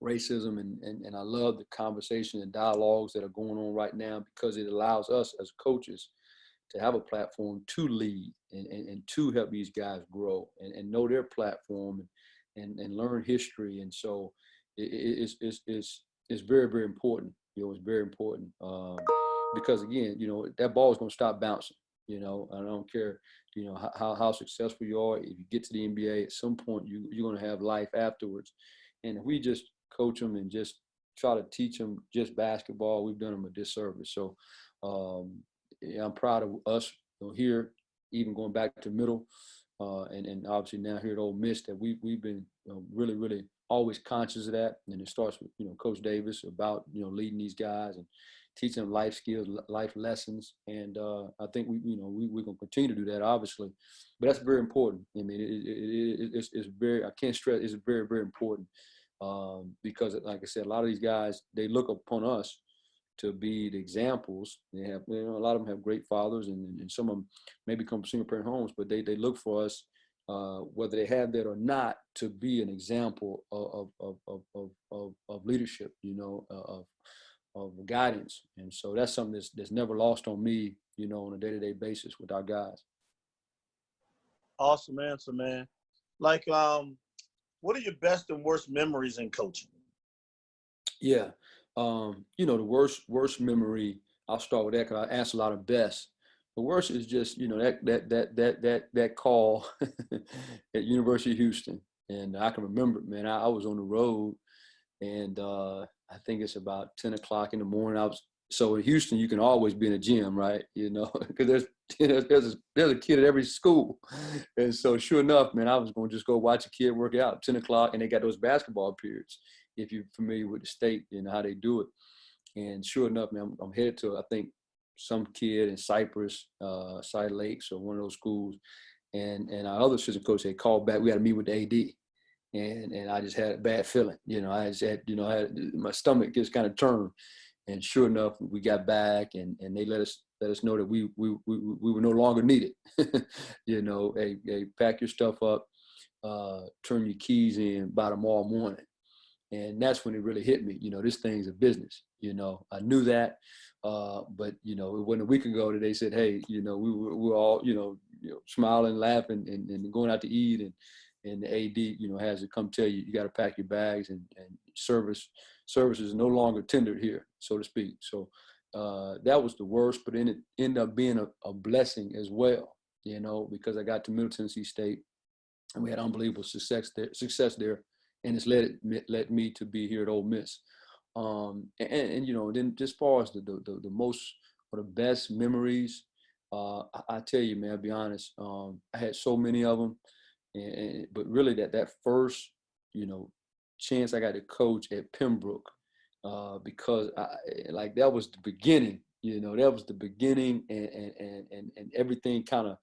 racism, and I love the conversation and dialogues that are going on right now, because it allows us as coaches to have a platform to lead and to help these guys grow and know their platform and learn history. And so it's very, very important. It's very important, because again, that ball is going to stop bouncing. I don't care, how successful you are. If you get to the NBA, at some point you're going to have life afterwards. And if we just coach them and just try to teach them just basketball, we've done them a disservice. So yeah, I'm proud of us here, even going back to middle, and obviously now here at Ole Miss, that we've been really, really always conscious of that. And it starts with Coach Davis about leading these guys and teaching them life skills, life lessons. And I think we're going to continue to do that, obviously. But that's very important. I mean, it's very, I can't stress, it's very, very important, because like I said, a lot of these guys, they look upon us to be the examples. They have, a lot of them have great fathers, and some of them maybe come from single parent homes, but they look for us, whether they have that or not, to be an example of leadership, of guidance. And so that's something that's never lost on me, on a day-to-day basis with our guys. Awesome answer, man. Like, what are your best and worst memories in coaching? Yeah. The worst memory, I'll start with that, because I asked a lot of best. The worst is just, that call at University of Houston. And I can remember, man, I was on the road, and I think it's about 10 o'clock in the morning. So in Houston, you can always be in a gym, right? Because there's a kid at every school. And so sure enough, man, I was going to just go watch a kid work out 10 o'clock, and they got those basketball periods, if you're familiar with the state and how they do it. And sure enough, man, I'm headed to, I think, some kid in Cypress, Side Lakes, or one of those schools. And our other assistant coach had called back. We had to meet with the AD. And I just had a bad feeling. I just had, my stomach just kind of turned. And sure enough, we got back, and they let us know that we were no longer needed. Hey, pack your stuff up, turn your keys in by tomorrow morning. And that's when it really hit me. This thing's a business. I knew that, but it wasn't a week ago that they said, hey, we were all smiling, laughing, and going out to eat, and the AD has to come tell you, you got to pack your bags, and service is no longer tendered here, so to speak. So that was the worst, but then it ended up being a blessing as well, because I got to Middle Tennessee State, and we had unbelievable success there, and it's led me to be here at Ole Miss. And then just as far as the most or the best memories, I tell you, man, I'll be honest, I had so many of them, but really that first, chance I got to coach at Pembroke, because that was the beginning, that was the beginning, and everything kind of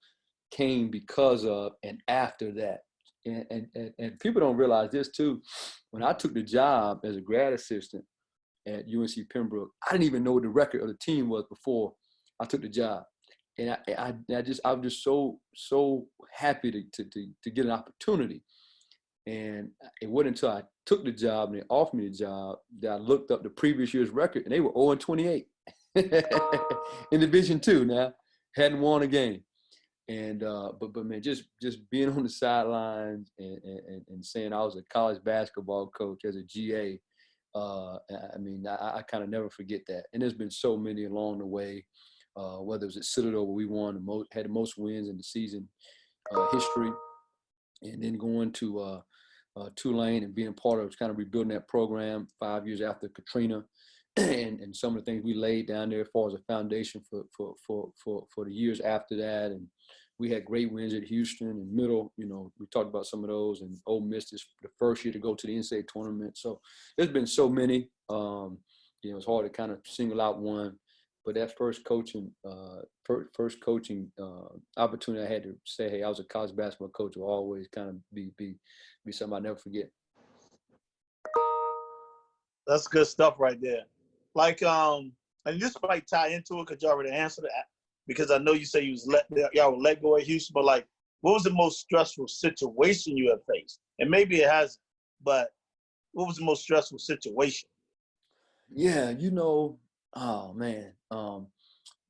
came because of and after that. And people don't realize this too. When I took the job as a grad assistant at UNC Pembroke, I didn't even know what the record of the team was before I took the job. And I'm just so happy to get an opportunity. And it wasn't until I took the job and they offered me the job that I looked up the previous year's record, and they were 0-28 in Division II. Now, hadn't won a game. And but man, just being on the sidelines and saying I was a college basketball coach as a GA. I mean, I kind of never forget that. And there's been so many along the way, whether it was at Citadel where we had the most wins in the season history, and then going to Tulane and being part of kind of rebuilding that program 5 years after Katrina, and some of the things we laid down there as far as a foundation for the years after that. And we had great wins at Houston and Middle. You know, we talked about some of those, and Ole Miss is the first year to go to the NCAA tournament. So there's been so many. You know, it's hard to kind of single out one. But that first coaching opportunity I had to say, hey, I was a college basketball coach, will always kind of be something I never forget. That's good stuff right there. Like, and this might tie into it because you already answered it. Because I know you say y'all were let go at Houston, but like, what was the most stressful situation you have faced? And maybe it hasn't, but what was the most stressful situation? Yeah, you know, oh man,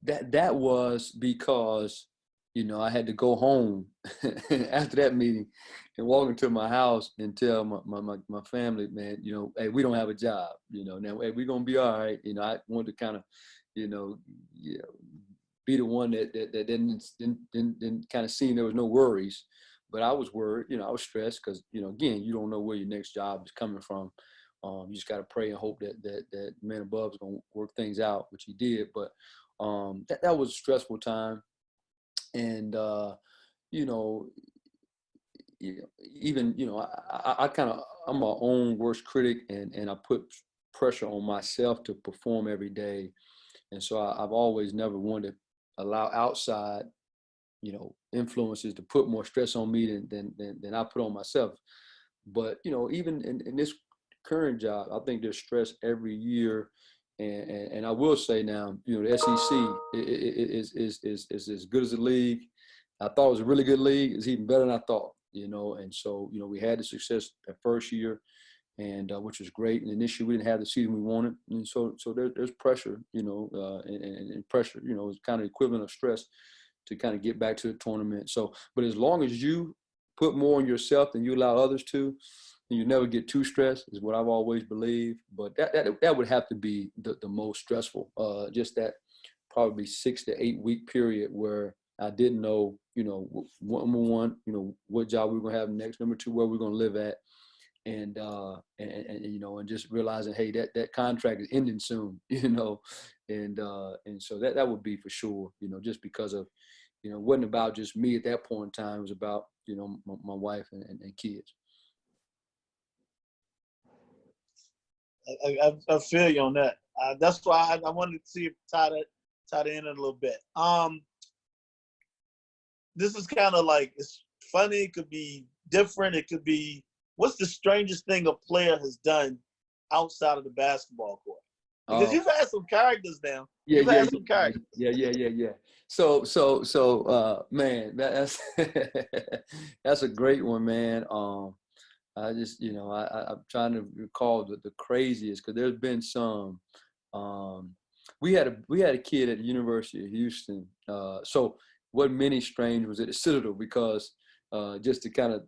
that was because, you know, I had to go home after that meeting and walk into my house and tell my family, man, you know, hey, we don't have a job, you know, now, hey, we're gonna be all right. You know, I wanted to kind of, you know, be the one that didn't kind of seem there was no worries, but I was worried. You know, I was stressed because, you know, again, you don't know where your next job is coming from. You just got to pray and hope that man above is going to work things out, which he did. But that was a stressful time. And, you know, even, you know, I'm my own worst critic, and I put pressure on myself to perform every day. And so I've always never wanted to allow outside, you know, influences to put more stress on me than I put on myself. But, you know, even in this current job, I think there's stress every year. And I will say now, you know, the SEC is as good as a league. I thought it was a really good league. It's even better than I thought, you know. And so, you know, we had the success that first year, and which was great. And initially, we didn't have the season we wanted, and so there's pressure, you know, and pressure, you know, is kind of equivalent of stress to kind of get back to the tournament. So, but as long as you put more on yourself than you allow others to, and you never get too stressed, is what I've always believed. But that would have to be the most stressful. Just that probably 6 to 8 week period where I didn't know, you know, number one, you know, what job we were gonna have next. Number two, where we're gonna live at, and you know, and just realizing, hey, that contract is ending soon, you know, and so that would be for sure, you know, just because of, you know, it wasn't about just me at that point in time. It was about, you know, my wife and kids. I feel you on that. That's why I wanted to see if tie that in a little bit. This is kind of like, it's funny. It could be different. It could be, what's the strangest thing a player has done outside of the basketball court? Because you've had some characters now. You've had some characters. Yeah. So, man, that's that's a great one, man. I just, you know, I'm trying to recall the craziest, because there's been some. We had a kid at the University of Houston. So what many strange was at the Citadel, because just to kind of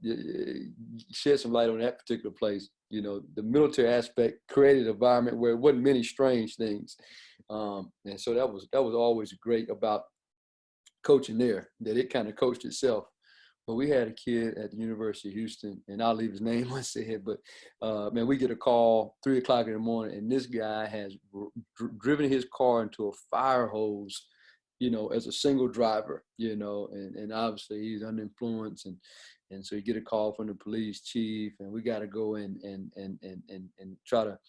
shed some light on that particular place, you know, the military aspect created an environment where it wasn't many strange things. And so that was always great about coaching there, that it kind of coached itself. But we had a kid at the University of Houston, and I'll leave his name unsaid, but man, we get a call 3 o'clock in the morning, and this guy has driven his car into a fire hose, you know, as a single driver, you know, and obviously he's under influence, and so you get a call from the police chief, and we got to go in and try to,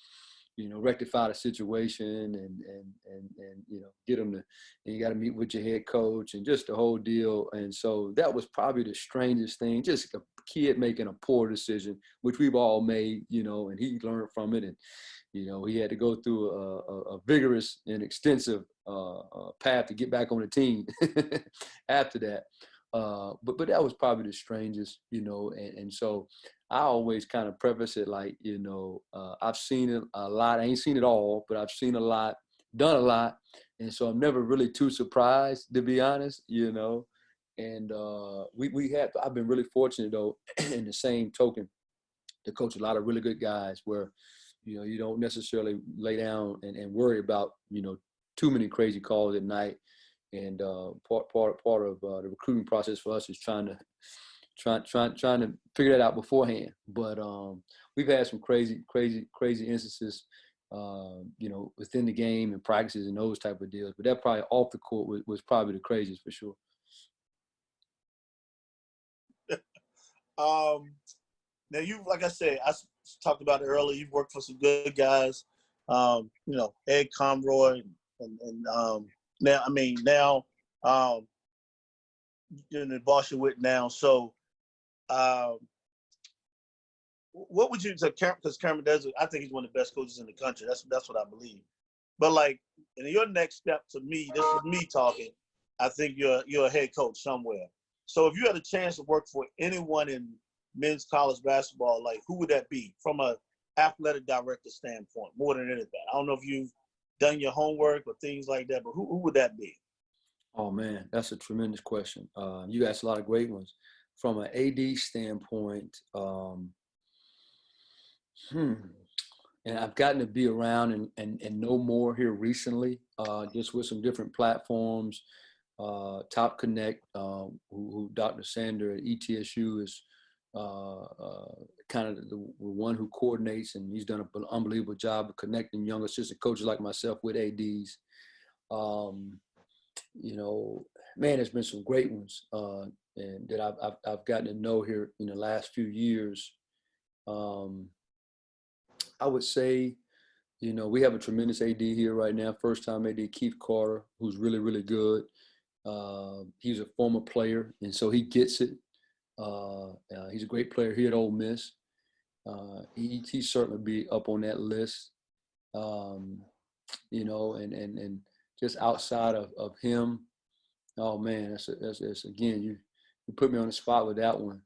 you know, rectify the situation, and you know, get them to, and you got to meet with your head coach and just the whole deal. And so that was probably the strangest thing, just a kid making a poor decision, which we've all made, you know, and he learned from it. And, you know, he had to go through a vigorous and extensive path to get back on the team after that. But that was probably the strangest, you know, and so I always kind of preface it like, you know, I've seen it a lot. I ain't seen it all, but I've seen a lot, done a lot. And so I'm never really too surprised, to be honest, you know. And I've been really fortunate though, in the same token, to coach a lot of really good guys where, you don't necessarily lay down and worry about, too many crazy calls at night. And part of the recruiting process for us is trying to figure that out beforehand. But we've had some crazy instances, within the game and practices and those type of deals. But that probably off the court was probably the craziest for sure. Now like I said, I talked about it earlier. You've worked for some good guys, Ed Conroy, and now you're in Boston with now. So, what would you say? Because Cameron Desert, I think he's one of the best coaches in the country. That's what I believe. But like, in your next step, to me, this is me talking. I think you're a head coach somewhere. So if you had a chance to work for anyone in men's college basketball, like who would that be from a athletic director standpoint, more than anything? I don't know if you've done your homework or things like that, but who would that be? Oh man, that's a tremendous question. You asked a lot of great ones. From an AD standpoint, and I've gotten to be around and know more here recently, just with some different platforms. Top Connect, who Dr. Sander at ETSU is kind of the one who coordinates, and he's done an unbelievable job of connecting young assistant coaches like myself with ADs. Man, there's been some great ones, and that I've gotten to know here in the last few years. I would say, we have a tremendous AD here right now. First time AD Keith Carter, who's really, really good. He's a former player, and so he gets it. He's a great player here at Ole Miss. He certainly be up on that list. And just outside of him, oh man, that's again, you put me on the spot with that one.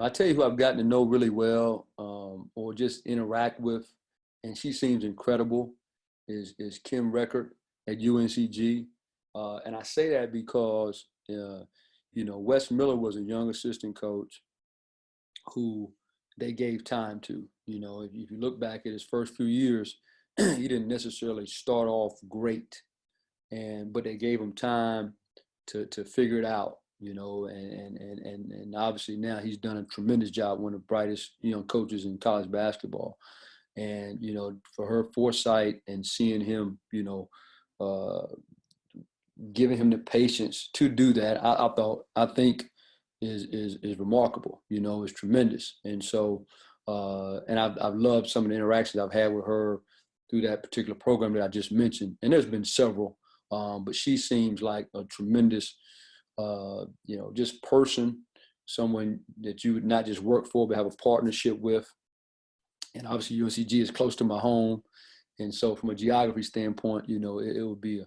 I tell you who I've gotten to know really well, or just interact with, and she seems incredible, is Kim Record at UNCG. And I say that because, Wes Miller was a young assistant coach who they gave time to. If you look back at his first few years, he didn't necessarily start off great, but they gave him time to figure it out. And obviously now he's done a tremendous job, one of the brightest young coaches in college basketball. And, for her foresight and seeing him, giving him the patience to do that, I think is remarkable, is tremendous. And so, and I've loved some of the interactions I've had with her through that particular program that I just mentioned. And there's been several, but she seems like a tremendous, just person, someone that you would not just work for, but have a partnership with. And obviously UNCG is close to my home. And so from a geography standpoint, it would be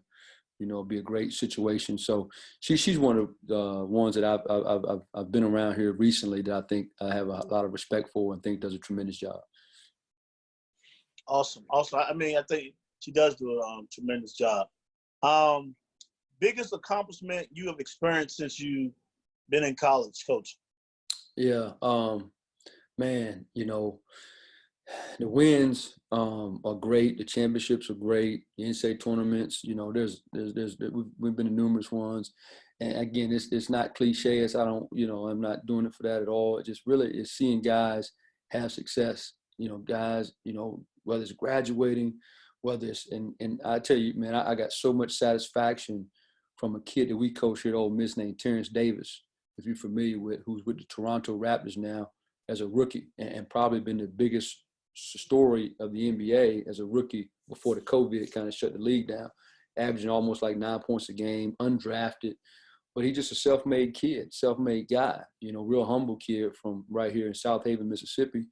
a great situation. So she's one of the ones that I've been around here recently that I think I have a lot of respect for and think does a tremendous job. Awesome. I think she does do a tremendous job. Biggest accomplishment you have experienced since you've been in college, Coach? Yeah, man, the wins are great. The championships are great. The NCAA tournaments, we've been to numerous ones. And again, it's not cliche. I'm not doing it for that at all. It just really is seeing guys have success. Guys, whether it's graduating, whether it's, and I tell you, man, I got so much satisfaction from a kid that we coach here at Ole Miss named Terrence Davis, if you're familiar with, who's with the Toronto Raptors now as a rookie, and probably been the biggest story of the NBA as a rookie before the COVID kind of shut the league down, averaging almost like 9 points a game, undrafted. But he's just a self-made kid, self-made guy, real humble kid from right here in South Haven, Mississippi,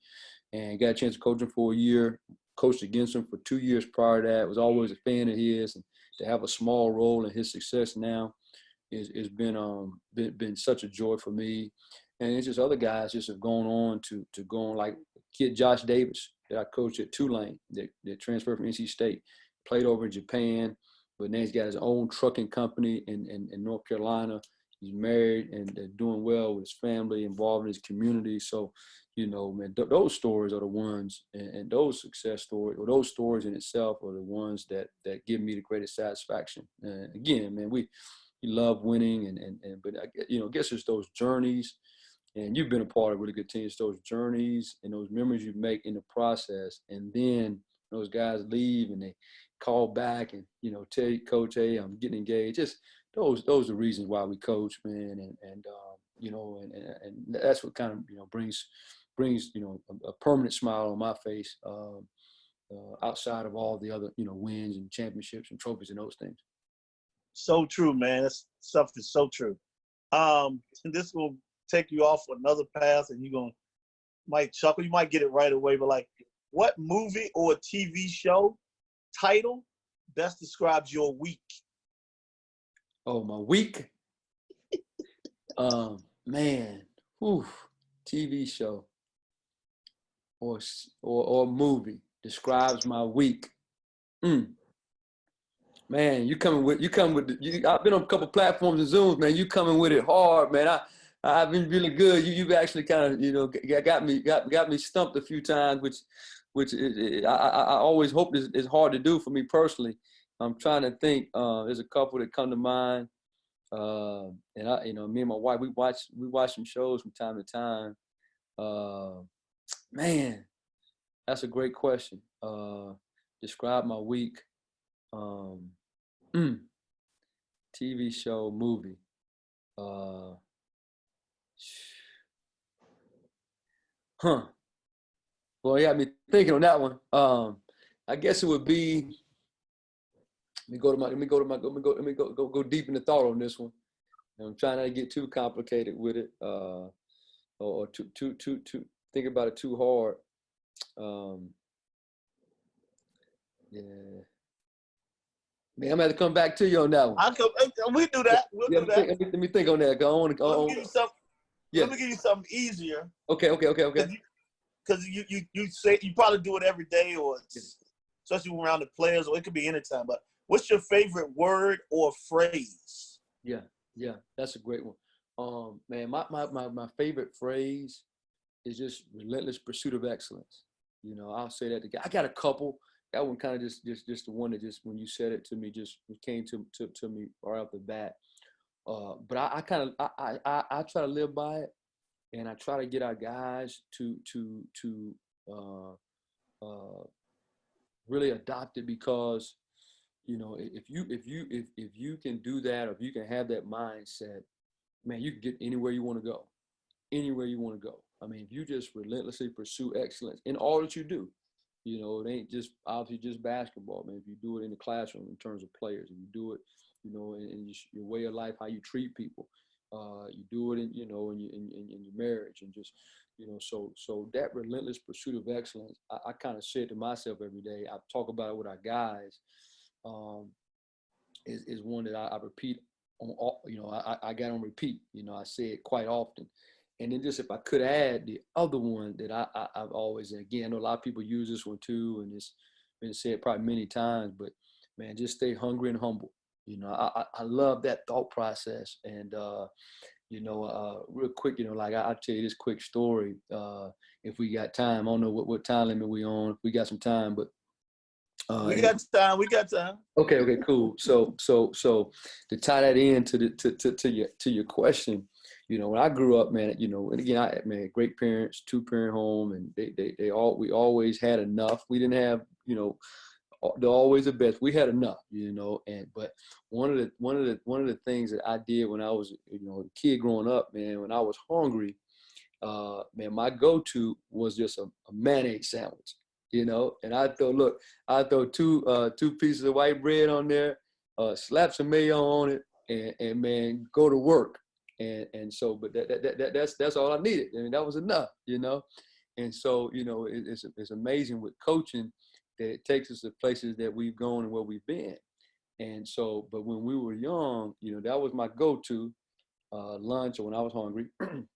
and got a chance to coach him for a year, coached against him for 2 years prior to that, was always a fan of his, and to have a small role in his success now has been such a joy for me. And it's just other guys just have gone on to go on, like kid Josh Davis that I coached at Tulane that transferred from NC State, played over in Japan, but now he's got his own trucking company in North Carolina. He's married and doing well with his family, involved in his community. So, you know, man, those stories are the ones, and those success stories, or those stories in itself, are the ones that give me the greatest satisfaction. And again, man, we love winning, but you know, I guess it's those journeys, and you've been a part of really good teams. Those journeys and those memories you make in the process, and then those guys leave and they call back and, you know, tell you, coach, hey, I'm getting engaged. Just those are the reasons why we coach, man. And you know, and that's what kind of, you know, brings, you know, a permanent smile on my face, outside of all the other, you know, wins and championships and trophies and those things. So true, man. That stuff is so true. And this will take you off another path, and you're might chuckle. You might get it right away, but like, what movie or TV show title best describes your week? Oh, my week? Man, whew, TV show or movie describes my week. Man, you coming with I've been on a couple platforms and Zooms, man. You coming with it hard, man. I've been really good. You've actually kind of, you know, got me stumped a few times, which I always hope is hard to do for me personally. I'm trying to think. There's a couple that come to mind, and I, you know, me and my wife, we watch some shows from time to time. Man, that's a great question. Describe my week. TV show, movie. Well, you got me thinking on that one. I guess it would be. Let me go deep into thought on this one. I'm trying not to get too complicated with it, or too think about it too hard. Yeah. Man, I'm gonna have to come back to you on that one. We do that. We'll do that. Let me think on that. Let me give you something. Yeah. Let me give you something easier. Okay. Because you say you probably do it every day, or especially around the players, or it could be anytime. But what's your favorite word or phrase? Yeah, that's a great one. Man, my favorite phrase is just relentless pursuit of excellence. You know, I'll say that again. I got a couple. That one kind of just the one that just, when you said it to me, just came to me right off the bat. But I try to live by it, and I try to get our guys to really adopt it, because, you know, if you can do that, or if you can have that mindset, man, you can get anywhere you want to go. Anywhere you want to go. I mean, if you just relentlessly pursue excellence in all that you do. You know, it ain't just obviously just basketball, man. If you do it in the classroom in terms of players, if you do it, you know, in your way of life, how you treat people, you do it in, you know, in your marriage, and just, you know, so that relentless pursuit of excellence, I kind of say it to myself every day. I talk about it with our guys. Is one that I repeat on all, you know, I got on repeat. You know, I say it quite often. And then just if I could add the other one that I've always, and again, I know a lot of people use this one too, and it's been said probably many times, but man, just stay hungry and humble. You know, I love that thought process. And, you know, real quick, you know, like I'll tell you this quick story. If we got time, I don't know what time limit we on, if we got some time, but. We got time. Okay, cool. So to tie that in to your question, you know, when I grew up, man, you know, and again, great parents, 2-parent home, and we always had enough. We didn't have, you know, they're always the best. We had enough, you know, but one of the things that I did when I was, you know, a kid growing up, man, when I was hungry, man, my go-to was just a mayonnaise sandwich. You know, and I throw two pieces of white bread on there, slap some mayo on it, and man, go to work. And so, but that's all I needed. I mean, that was enough, you know. And so, you know, it's amazing with coaching that it takes us to places that we've gone and where we've been. And so, but when we were young, you know, that was my go-to lunch, or when I was hungry. And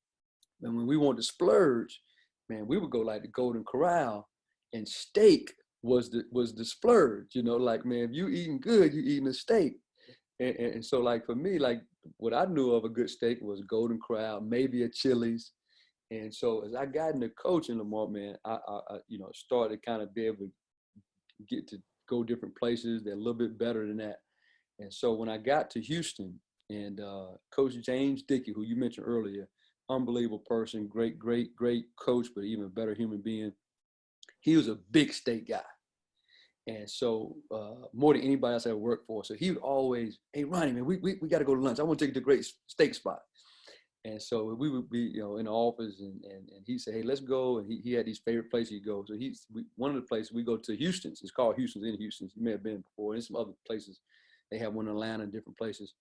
when we wanted to splurge, man, we would go like the Golden Corral, and steak was the splurge, you know, like, man, if you eating good, you eating a steak. And so like for me, like what I knew of a good steak was Golden Corral, maybe a Chili's. And so as I got into coaching, Lamar, man, I you know, started to kind of be able to get to go different places that are a little bit better than that. And so when I got to Houston, and Coach James Dickey, who you mentioned earlier, unbelievable person, great coach, but even a better human being. He was a big steak guy. And so more than anybody else I ever worked for. So he would always, hey, Ronnie, man, we got to go to lunch. I want to take you to a great steak spot. And so we would be, you know, in the office, and he said, hey, let's go. And he had these favorite places he'd go. So one of the places we go to, Houston's. It's called Houston's in Houston. You may have been before. And some other places. They have one in Atlanta and different places.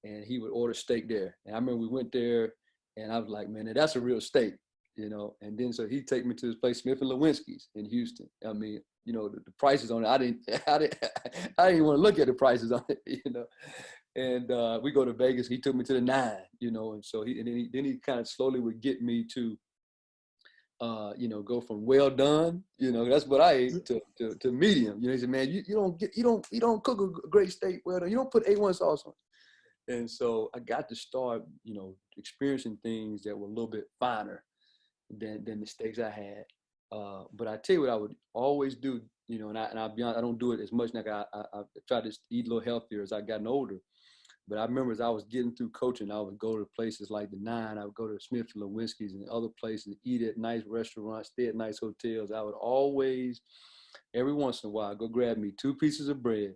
And he would order steak there. And I remember we went there, and I was like, man, that's a real steak, you know. And then so he'd take me to this place, Smith and Lewinsky's in Houston. I mean, you know, the prices on it, I didn't even want to look at the prices on it, you know. And we go to Vegas. He took me to the 9, you know, and so then he kind of slowly would get me to, you know, go from well done, you know, that's what I ate, to medium. You know, he said, man, you don't cook a great steak well done. You don't put A1 sauce on it. And so I got to start, you know, experiencing things that were a little bit finer than the steaks I had. But I tell you what I would always do, you know, and I'll be honest, I don't do it as much. Like I try to eat a little healthier as I gotten older. But I remember as I was getting through coaching, I would go to places like the 9. I would go to Smith and Lewinsky's and other places, eat at nice restaurants, stay at nice hotels. I would always, every once in a while, go grab me 2 pieces of bread,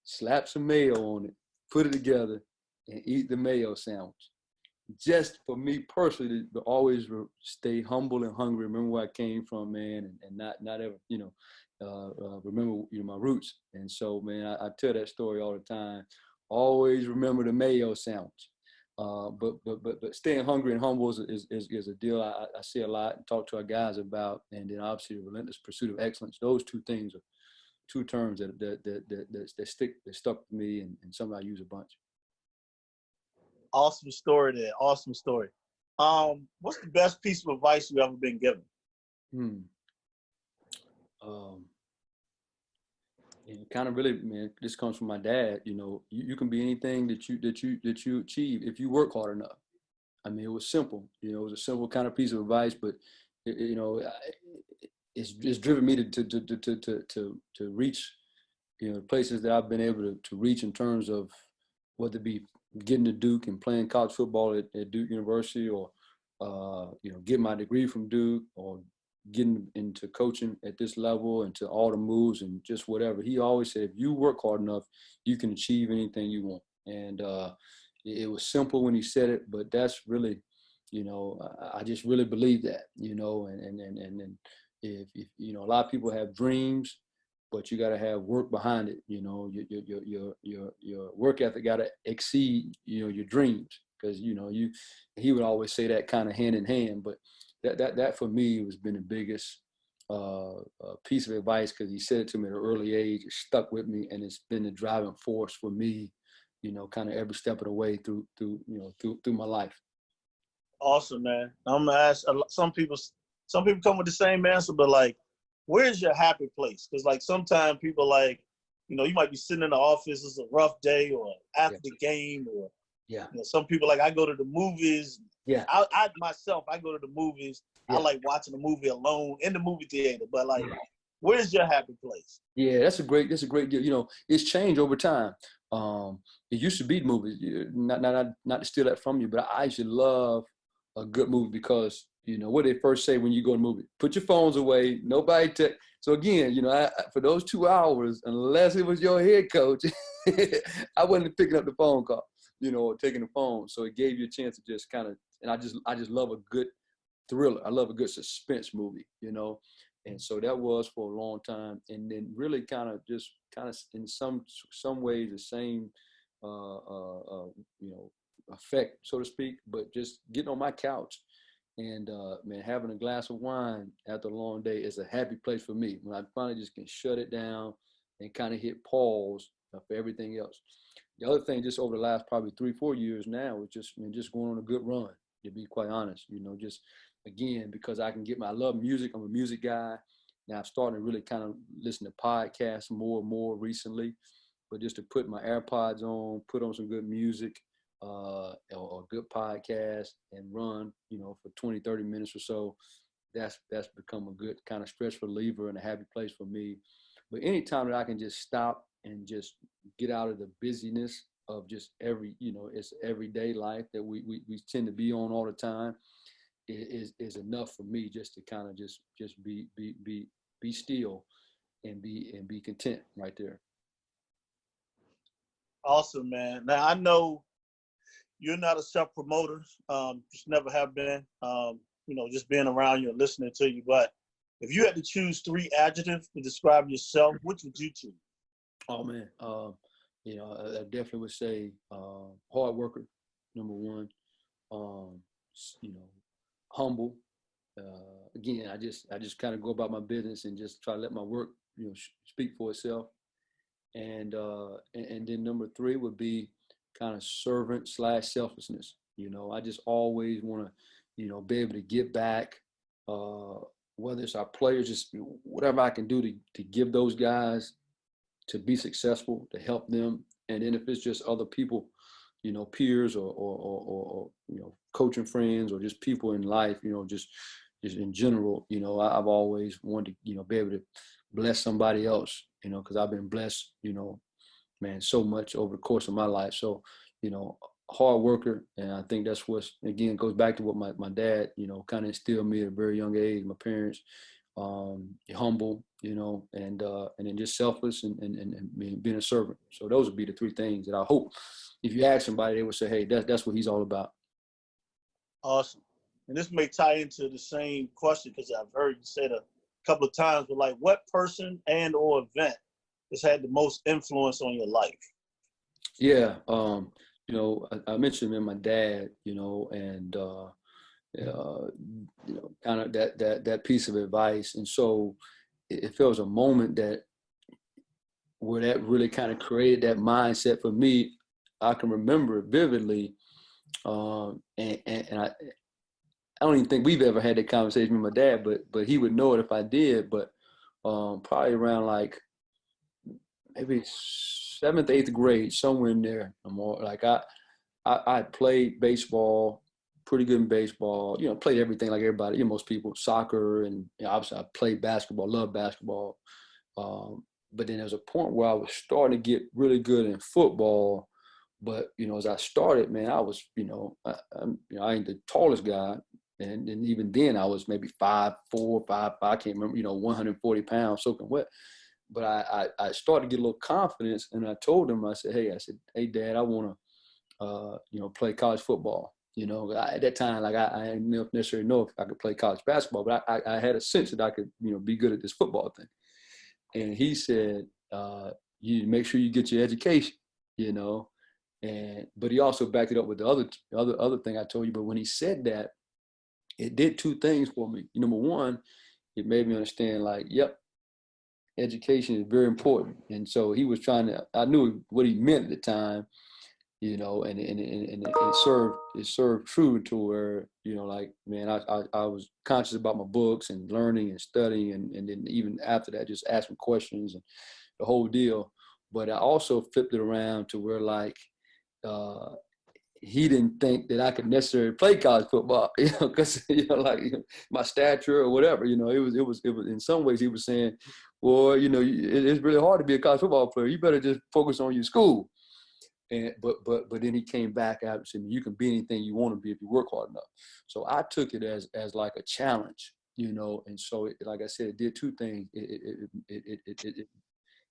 slap some mayo on it, put it together, and eat the mayo sandwich. Just for me personally, to always stay humble and hungry, remember where I came from, man, and not ever, you know, remember, you know, my roots. And so, man, I tell that story all the time. Always remember the mayo sandwich. But staying hungry and humble is a deal I see a lot and talk to our guys about. And then obviously the relentless pursuit of excellence. Those 2 things are 2 terms that stuck with me, and something I use a bunch. Awesome story there. Awesome story. What's the best piece of advice you ever been given? And kind of really, man, this comes from my dad. You know, you can be anything that you achieve if you work hard enough. I mean, it was simple. You know, it was a simple kind of piece of advice, but you know, it's driven me to reach, you know, places that I've been able to reach in terms of whether it be getting to Duke and playing college football at Duke University, or you know, getting my degree from Duke, or getting into coaching at this level, and to all the moves and just whatever. He always said, if you work hard enough, you can achieve anything you want. And it was simple when he said it, but that's really, you know, I just really believe that, you know, and if you know, a lot of people have dreams, but you got to have work behind it. You know, your work ethic got to exceed, you know, your dreams, because, you know, he would always say that kind of hand in hand. But that for me has been the biggest piece of advice, because he said it to me at an early age. It stuck with me, and it's been the driving force for me, you know, kind of every step of the way through my life. Awesome, man. I'm gonna ask some people come with the same answer, but like, where's your happy place? Because like sometimes people, like, you know, you might be sitting in the office, it's a rough day, or after the game, or you know, some people, like, I go to the movies. Yeah. I myself, I go to the movies. Yeah. I like watching a movie alone in the movie theater. But like, where's your happy place? Yeah, that's a great deal. You know, it's changed over time. It used to be movies. Not to steal that from you, but I used to love a good movie, because, you know, what they first say when you go to a movie: put your phones away, nobody So again, you know, for those 2 hours, unless it was your head coach, I wasn't picking up the phone call, you know, or taking the phone. So it gave you a chance to just kind of, and I just love a good thriller. I love a good suspense movie, you know. And so that was for a long time. And then really kind of in some ways the same, you know, effect, so to speak, but just getting on my couch and, man, having a glass of wine after a long day is a happy place for me, when I finally just can shut it down and kind of hit pause for everything else. The other thing, just over the last probably 3-4 years now, is just going on a good run, to be quite honest, you know, just again, because I love music. I'm a music guy. Now I'm starting to really kind of listen to podcasts more and more recently, but just to put my AirPods on, put on some good music, or a good podcast and run, for 20, 30 minutes or so. That's become a good kind of stress reliever and a happy place for me. But anytime that I can just stop and just get out of the busyness of just it's everyday life that we tend to be on all the time, is enough for me just to kind of just be still and be content right there. Awesome, man. Now I know you're not a self-promoter, just never have been. Just being around you and listening to you. But if you had to choose 3 adjectives to describe yourself, which would you choose? Oh man, I definitely would say hard worker, number 1. Humble. Again, I just kind of go about my business and just try to let my work, speak for itself. And then number 3 would be kind of servant / selflessness. I just always want to, be able to give back, whether it's our players, just whatever I can do to give those guys to be successful, to help them. And then if it's just other people, peers or coaching friends or just people in life, just in general, I've always wanted to, be able to bless somebody else, because I've been blessed, man, so much over the course of my life. So, hard worker. And I think that's what's, again, goes back to what my dad, kind of instilled me at a very young age, my parents, humble, and then just selfless and being a servant. So those would be the 3 things that I hope if you ask somebody, they would say, hey, that's what he's all about. Awesome. And this may tie into the same question because I've heard you say it a couple of times, but like what person and or event has had the most influence on your life? Yeah. I mentioned my dad, and kind of that piece of advice. And so if there was a moment where that really kind of created that mindset for me, I can remember it vividly. And I don't even think we've ever had that conversation with my dad, but he would know it if I did. But probably around like maybe 7th, 8th grade, somewhere in there. I played baseball, pretty good in baseball. Played everything like everybody, most people, soccer, and obviously I played basketball, loved basketball. But then there was a point where I was starting to get really good in football. But as I started, man, I was, I ain't the tallest guy. And even then I was maybe 5'4", 5'5", I can't remember, 140 pounds soaking wet. But I started to get a little confidence, and I told him, I said, hey, Dad, I want to, play college football. At that time, I didn't necessarily know if I could play college basketball, but I had a sense that I could, be good at this football thing. And he said, you make sure you get your education, but he also backed it up with the other thing I told you. But when he said that, it did 2 things for me. Number 1, it made me understand, yep, education is very important. And so he was I knew what he meant at the time, and it served true to where, man, I was conscious about my books and learning and studying. And then even after that, just asking questions and the whole deal. But I also flipped it around to where he didn't think that I could necessarily play college football, because my stature or whatever, it was in some ways he was saying, well, it's really hard to be a college football player. You better just focus on your school. And but then he came back after and said, you can be anything you want to be if you work hard enough. So I took it as like a challenge, and so like I said, it did 2 things. It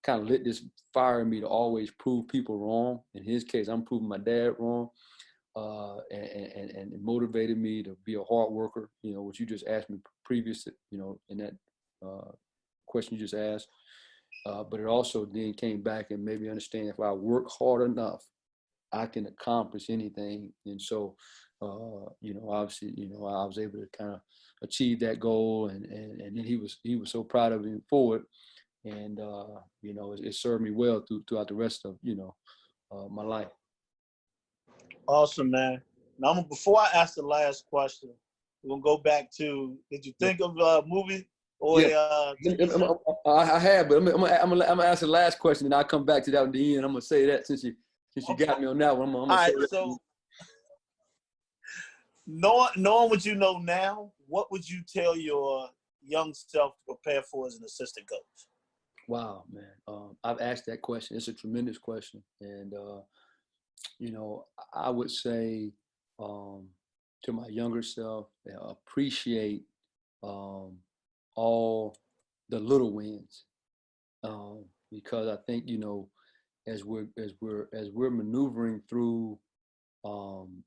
kind of lit this fire in me to always prove people wrong. In his case, I'm proving my dad wrong. And it motivated me to be a hard worker, what you just asked me previous, in that question you just asked. But it also then came back and made me understand if I work hard enough, I can accomplish anything. And so, obviously, I was able to kind of achieve that goal, and then he was so proud of me for it. And, it served me well throughout the rest of, my life. Awesome, man. Now, before I ask the last question, we're going to go back to, did you think of a movie Or Yeah, take your shot? I have, but I'm gonna ask the last question, and I'll come back to that at the end. I'm gonna say that since you Okay. got me on that one. I'm All gonna say right. that. So knowing what you know now, what would you tell your young self to prepare for as an assistant coach? Wow, man. I've asked that question. It's a tremendous question, and you know, I would say to my younger self, appreciate um, all the little wins, because I think, you know, as we're maneuvering through, and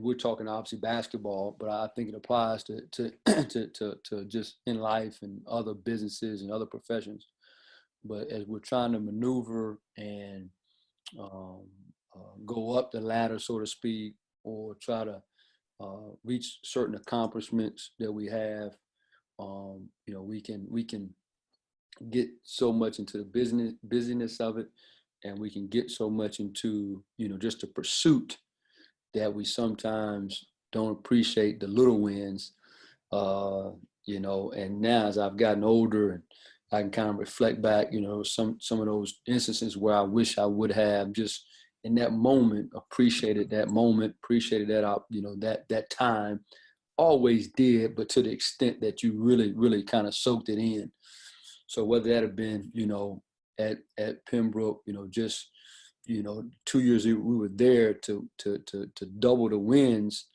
we're talking obviously basketball, but I think it applies to to just in life and other businesses and other professions. But as we're trying to maneuver and um, go up the ladder, so to speak, or try to reach certain accomplishments that we have, you know, we can get so much into the busyness of it, and we can get so much into, you know, just the pursuit, that we sometimes don't appreciate the little wins. uh, you know, and now as I've gotten older and I can kind of reflect back, you know, some of those instances where I wish I would have just in that moment appreciated that moment, appreciated that, you know, that time. Always did, but to the extent that you really kind of soaked it in. So whether that have been, you know, at Pembroke, you know, just, you know, 2 years we were there to double the wins.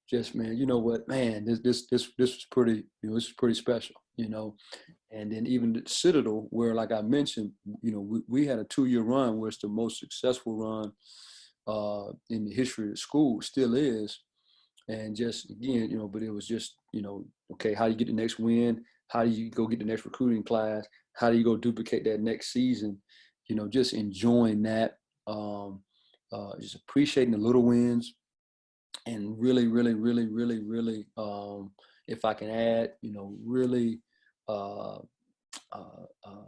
Just, man, you know what, man, this was pretty, you know, this is pretty special, you know. And then even the Citadel, where, like I mentioned, you know, we had a 2-year run where it's the most successful run in the history of the school, still is. And just again, you know, but it was just, you know, okay, how do you get the next win? How do you go get the next recruiting class? How do you go duplicate that next season? You know, just enjoying that, just appreciating the little wins, and really, if I can add, you know, really uh,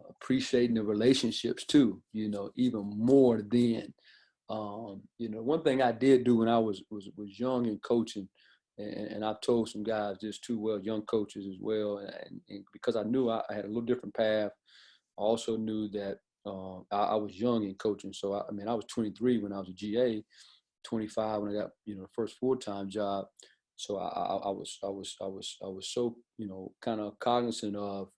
appreciating the relationships too, you know, even more than, you know, one thing I did do when I was young and coaching, and I've told some guys this too, well, young coaches as well, and because I knew I had a little different path. I also knew that I was young in coaching, so I mean, I was 23 when I was a GA, 25 when I got, you know, the first full-time job. So I was so, you know, kind of cognizant of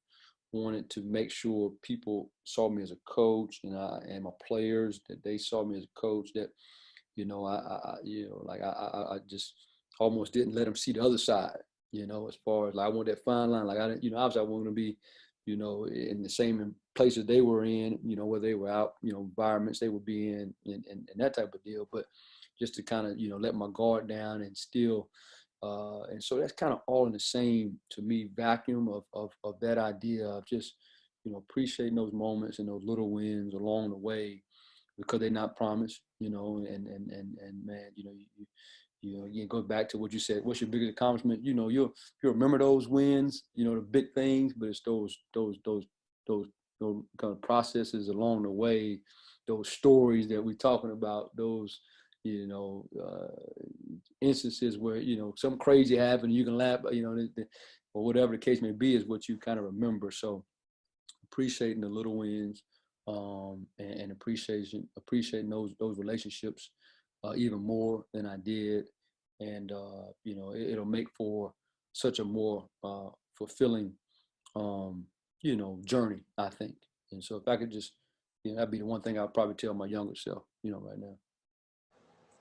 wanted to make sure people saw me as a coach, and my players, that they saw me as a coach, that, you know, you know, like I just almost didn't let them see the other side, you know, as far as like I want that fine line. Like I didn't, you know, obviously I want to be, you know, in the same places they were in, you know, where they were out, you know, environments they would be in, and that type of deal. But just to kind of, you know, let my guard down and still, and so that's kind of all in the same, to me, vacuum of that idea of just, you know, appreciating those moments and those little wins along the way, because they're not promised, you know. And man, you know, you know, again, go back to what you said. What's your biggest accomplishment? You know, you'll remember those wins, you know, the big things, but it's those those kind of processes along the way, those stories that we're talking about, those, you know, instances where, you know, something crazy happened, you can laugh, you know, or whatever the case may be, is what you kind of remember. So appreciating the little wins, and appreciating those relationships even more than I did. And you know, it'll make for such a more fulfilling, um, you know, journey, I think. And so if I could just, you know, that'd be the one thing I'll probably tell my younger self, you know, right now.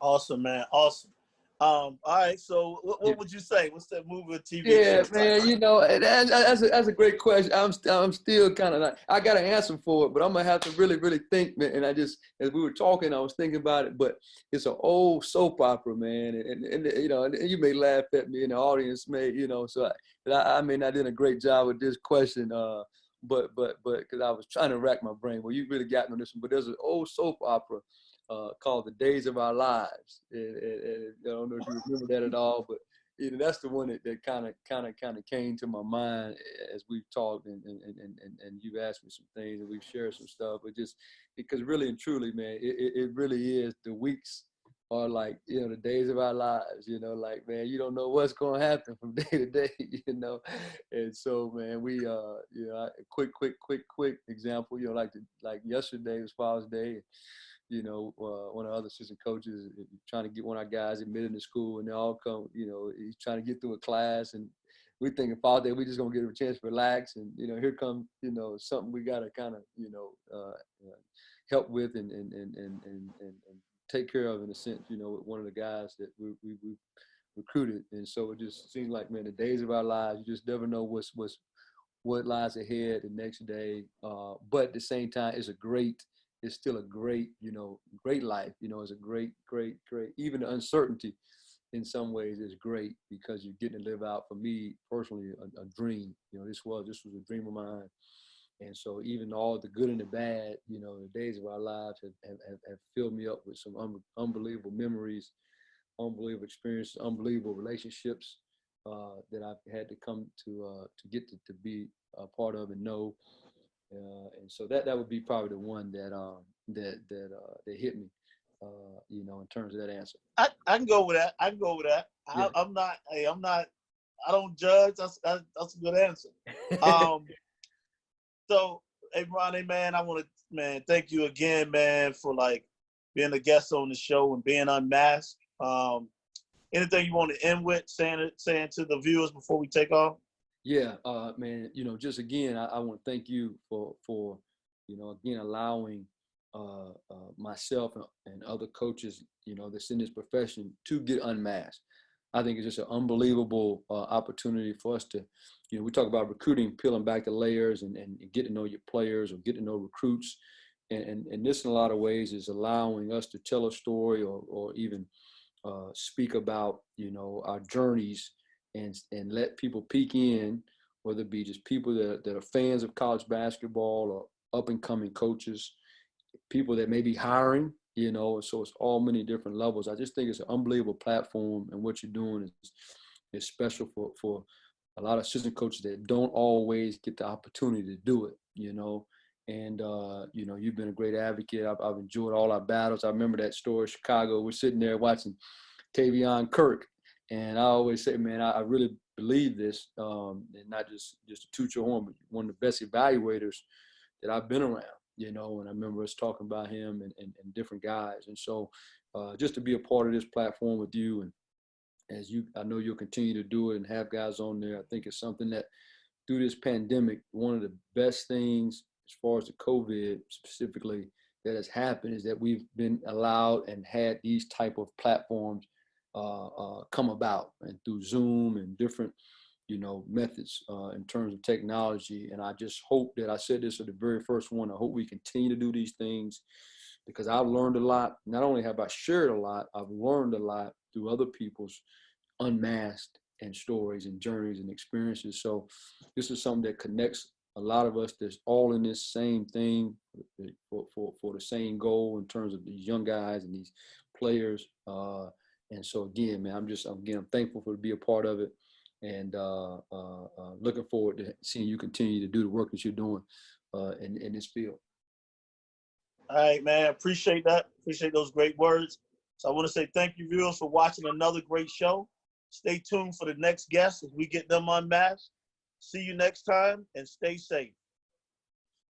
Awesome, man. Awesome. All right. So, Yeah. what would you say? What's that movie or TV show Yeah, title? man, you know, that's a great question. I'm still kind of like, I got an answer for it, but I'm gonna have to really think, man. And I just, as we were talking, I was thinking about it, but it's an old soap opera, man, and you know, and you may laugh at me, and the audience may, you know, so I may not did a great job with this question, but because I was trying to rack my brain. Well, you really got me on this one, but there's an old soap opera called The Days of Our Lives, and I don't know if you remember that at all, but you know, that's the one that kind of came to my mind as we've talked, and you've asked me some things, and we've shared some stuff. But just because really and truly, man, it really is the weeks are like, you know, the days of our lives, you know, like, man, you don't know what's going to happen from day to day, you know? And so, man, we, you know, quick example, you know, like yesterday was Father's Day. You know, one of the other assistant coaches trying to get one of our guys admitted to school, and they all come, you know, he's trying to get through a class, and we thinking Father's Day, we just going to give him a chance to relax. And, you know, here comes, you know, something we got to kind of, you know, help with and take care of in a sense, you know, with one of the guys that we recruited. And so it just seems like, man, the days of our lives, you just never know what lies ahead the next day. But at the same time, it's still a great, you know, great life. You know, it's a great. Even the uncertainty in some ways is great because you're getting to live out, for me personally, a dream. You know, this was a dream of mine. And so even all the good and the bad, you know, the days of our lives have filled me up with some unbelievable memories, unbelievable experiences, unbelievable relationships that I've had to come to get to be a part of and know. And so that would be probably the one that hit me, you know, in terms of that answer. I can go with that. Yeah. I don't judge. That's a good answer. So, hey, Ronnie, man, I want to, thank you again, man, for like being a guest on the show and being unmasked. Anything you want to end with, saying to the viewers before we take off? Yeah, man, you know, just again, I want to thank you for, you know, again, allowing myself and other coaches, you know, that's in this profession to get unmasked. I think it's just an unbelievable opportunity for us to, you know, we talk about recruiting, peeling back the layers and get to know your players or get to know recruits. And this in a lot of ways is allowing us to tell a story or even speak about, you know, our journeys and let people peek in, whether it be just people that are fans of college basketball or up and coming coaches, people that may be hiring, you know, so it's all many different levels. I just think it's an unbelievable platform, and what you're doing is special for a lot of assistant coaches that don't always get the opportunity to do it, you know. And, you know, you've been a great advocate. I've enjoyed all our battles. I remember that story in Chicago. We're sitting there watching Tavion Kirk. And I always say, man, I really believe this, and not just to toot your horn, but one of the best evaluators that I've been around, you know. And I remember us talking about him and different guys. And so just to be a part of this platform with you, and I know you'll continue to do it and have guys on there, I think it's something that through this pandemic, one of the best things as far as the COVID specifically that has happened is that we've been allowed and had these type of platforms come about, and through Zoom and different, you know, methods in terms of technology. And I just hope that, I said this at the very first one, I hope we continue to do these things, because I've learned a lot. Not only have I shared a lot, I've learned a lot through other people's unmasked and stories and journeys and experiences. So this is something that connects a lot of us that's all in this same thing for the same goal in terms of these young guys and these players. And so again, man, I'm thankful to be a part of it, and looking forward to seeing you continue to do the work that you're doing in this field. All right, man. Appreciate that. Appreciate those great words. So I want to say thank you, viewers, for watching another great show. Stay tuned for the next guest as we get them unmasked. See you next time, and stay safe.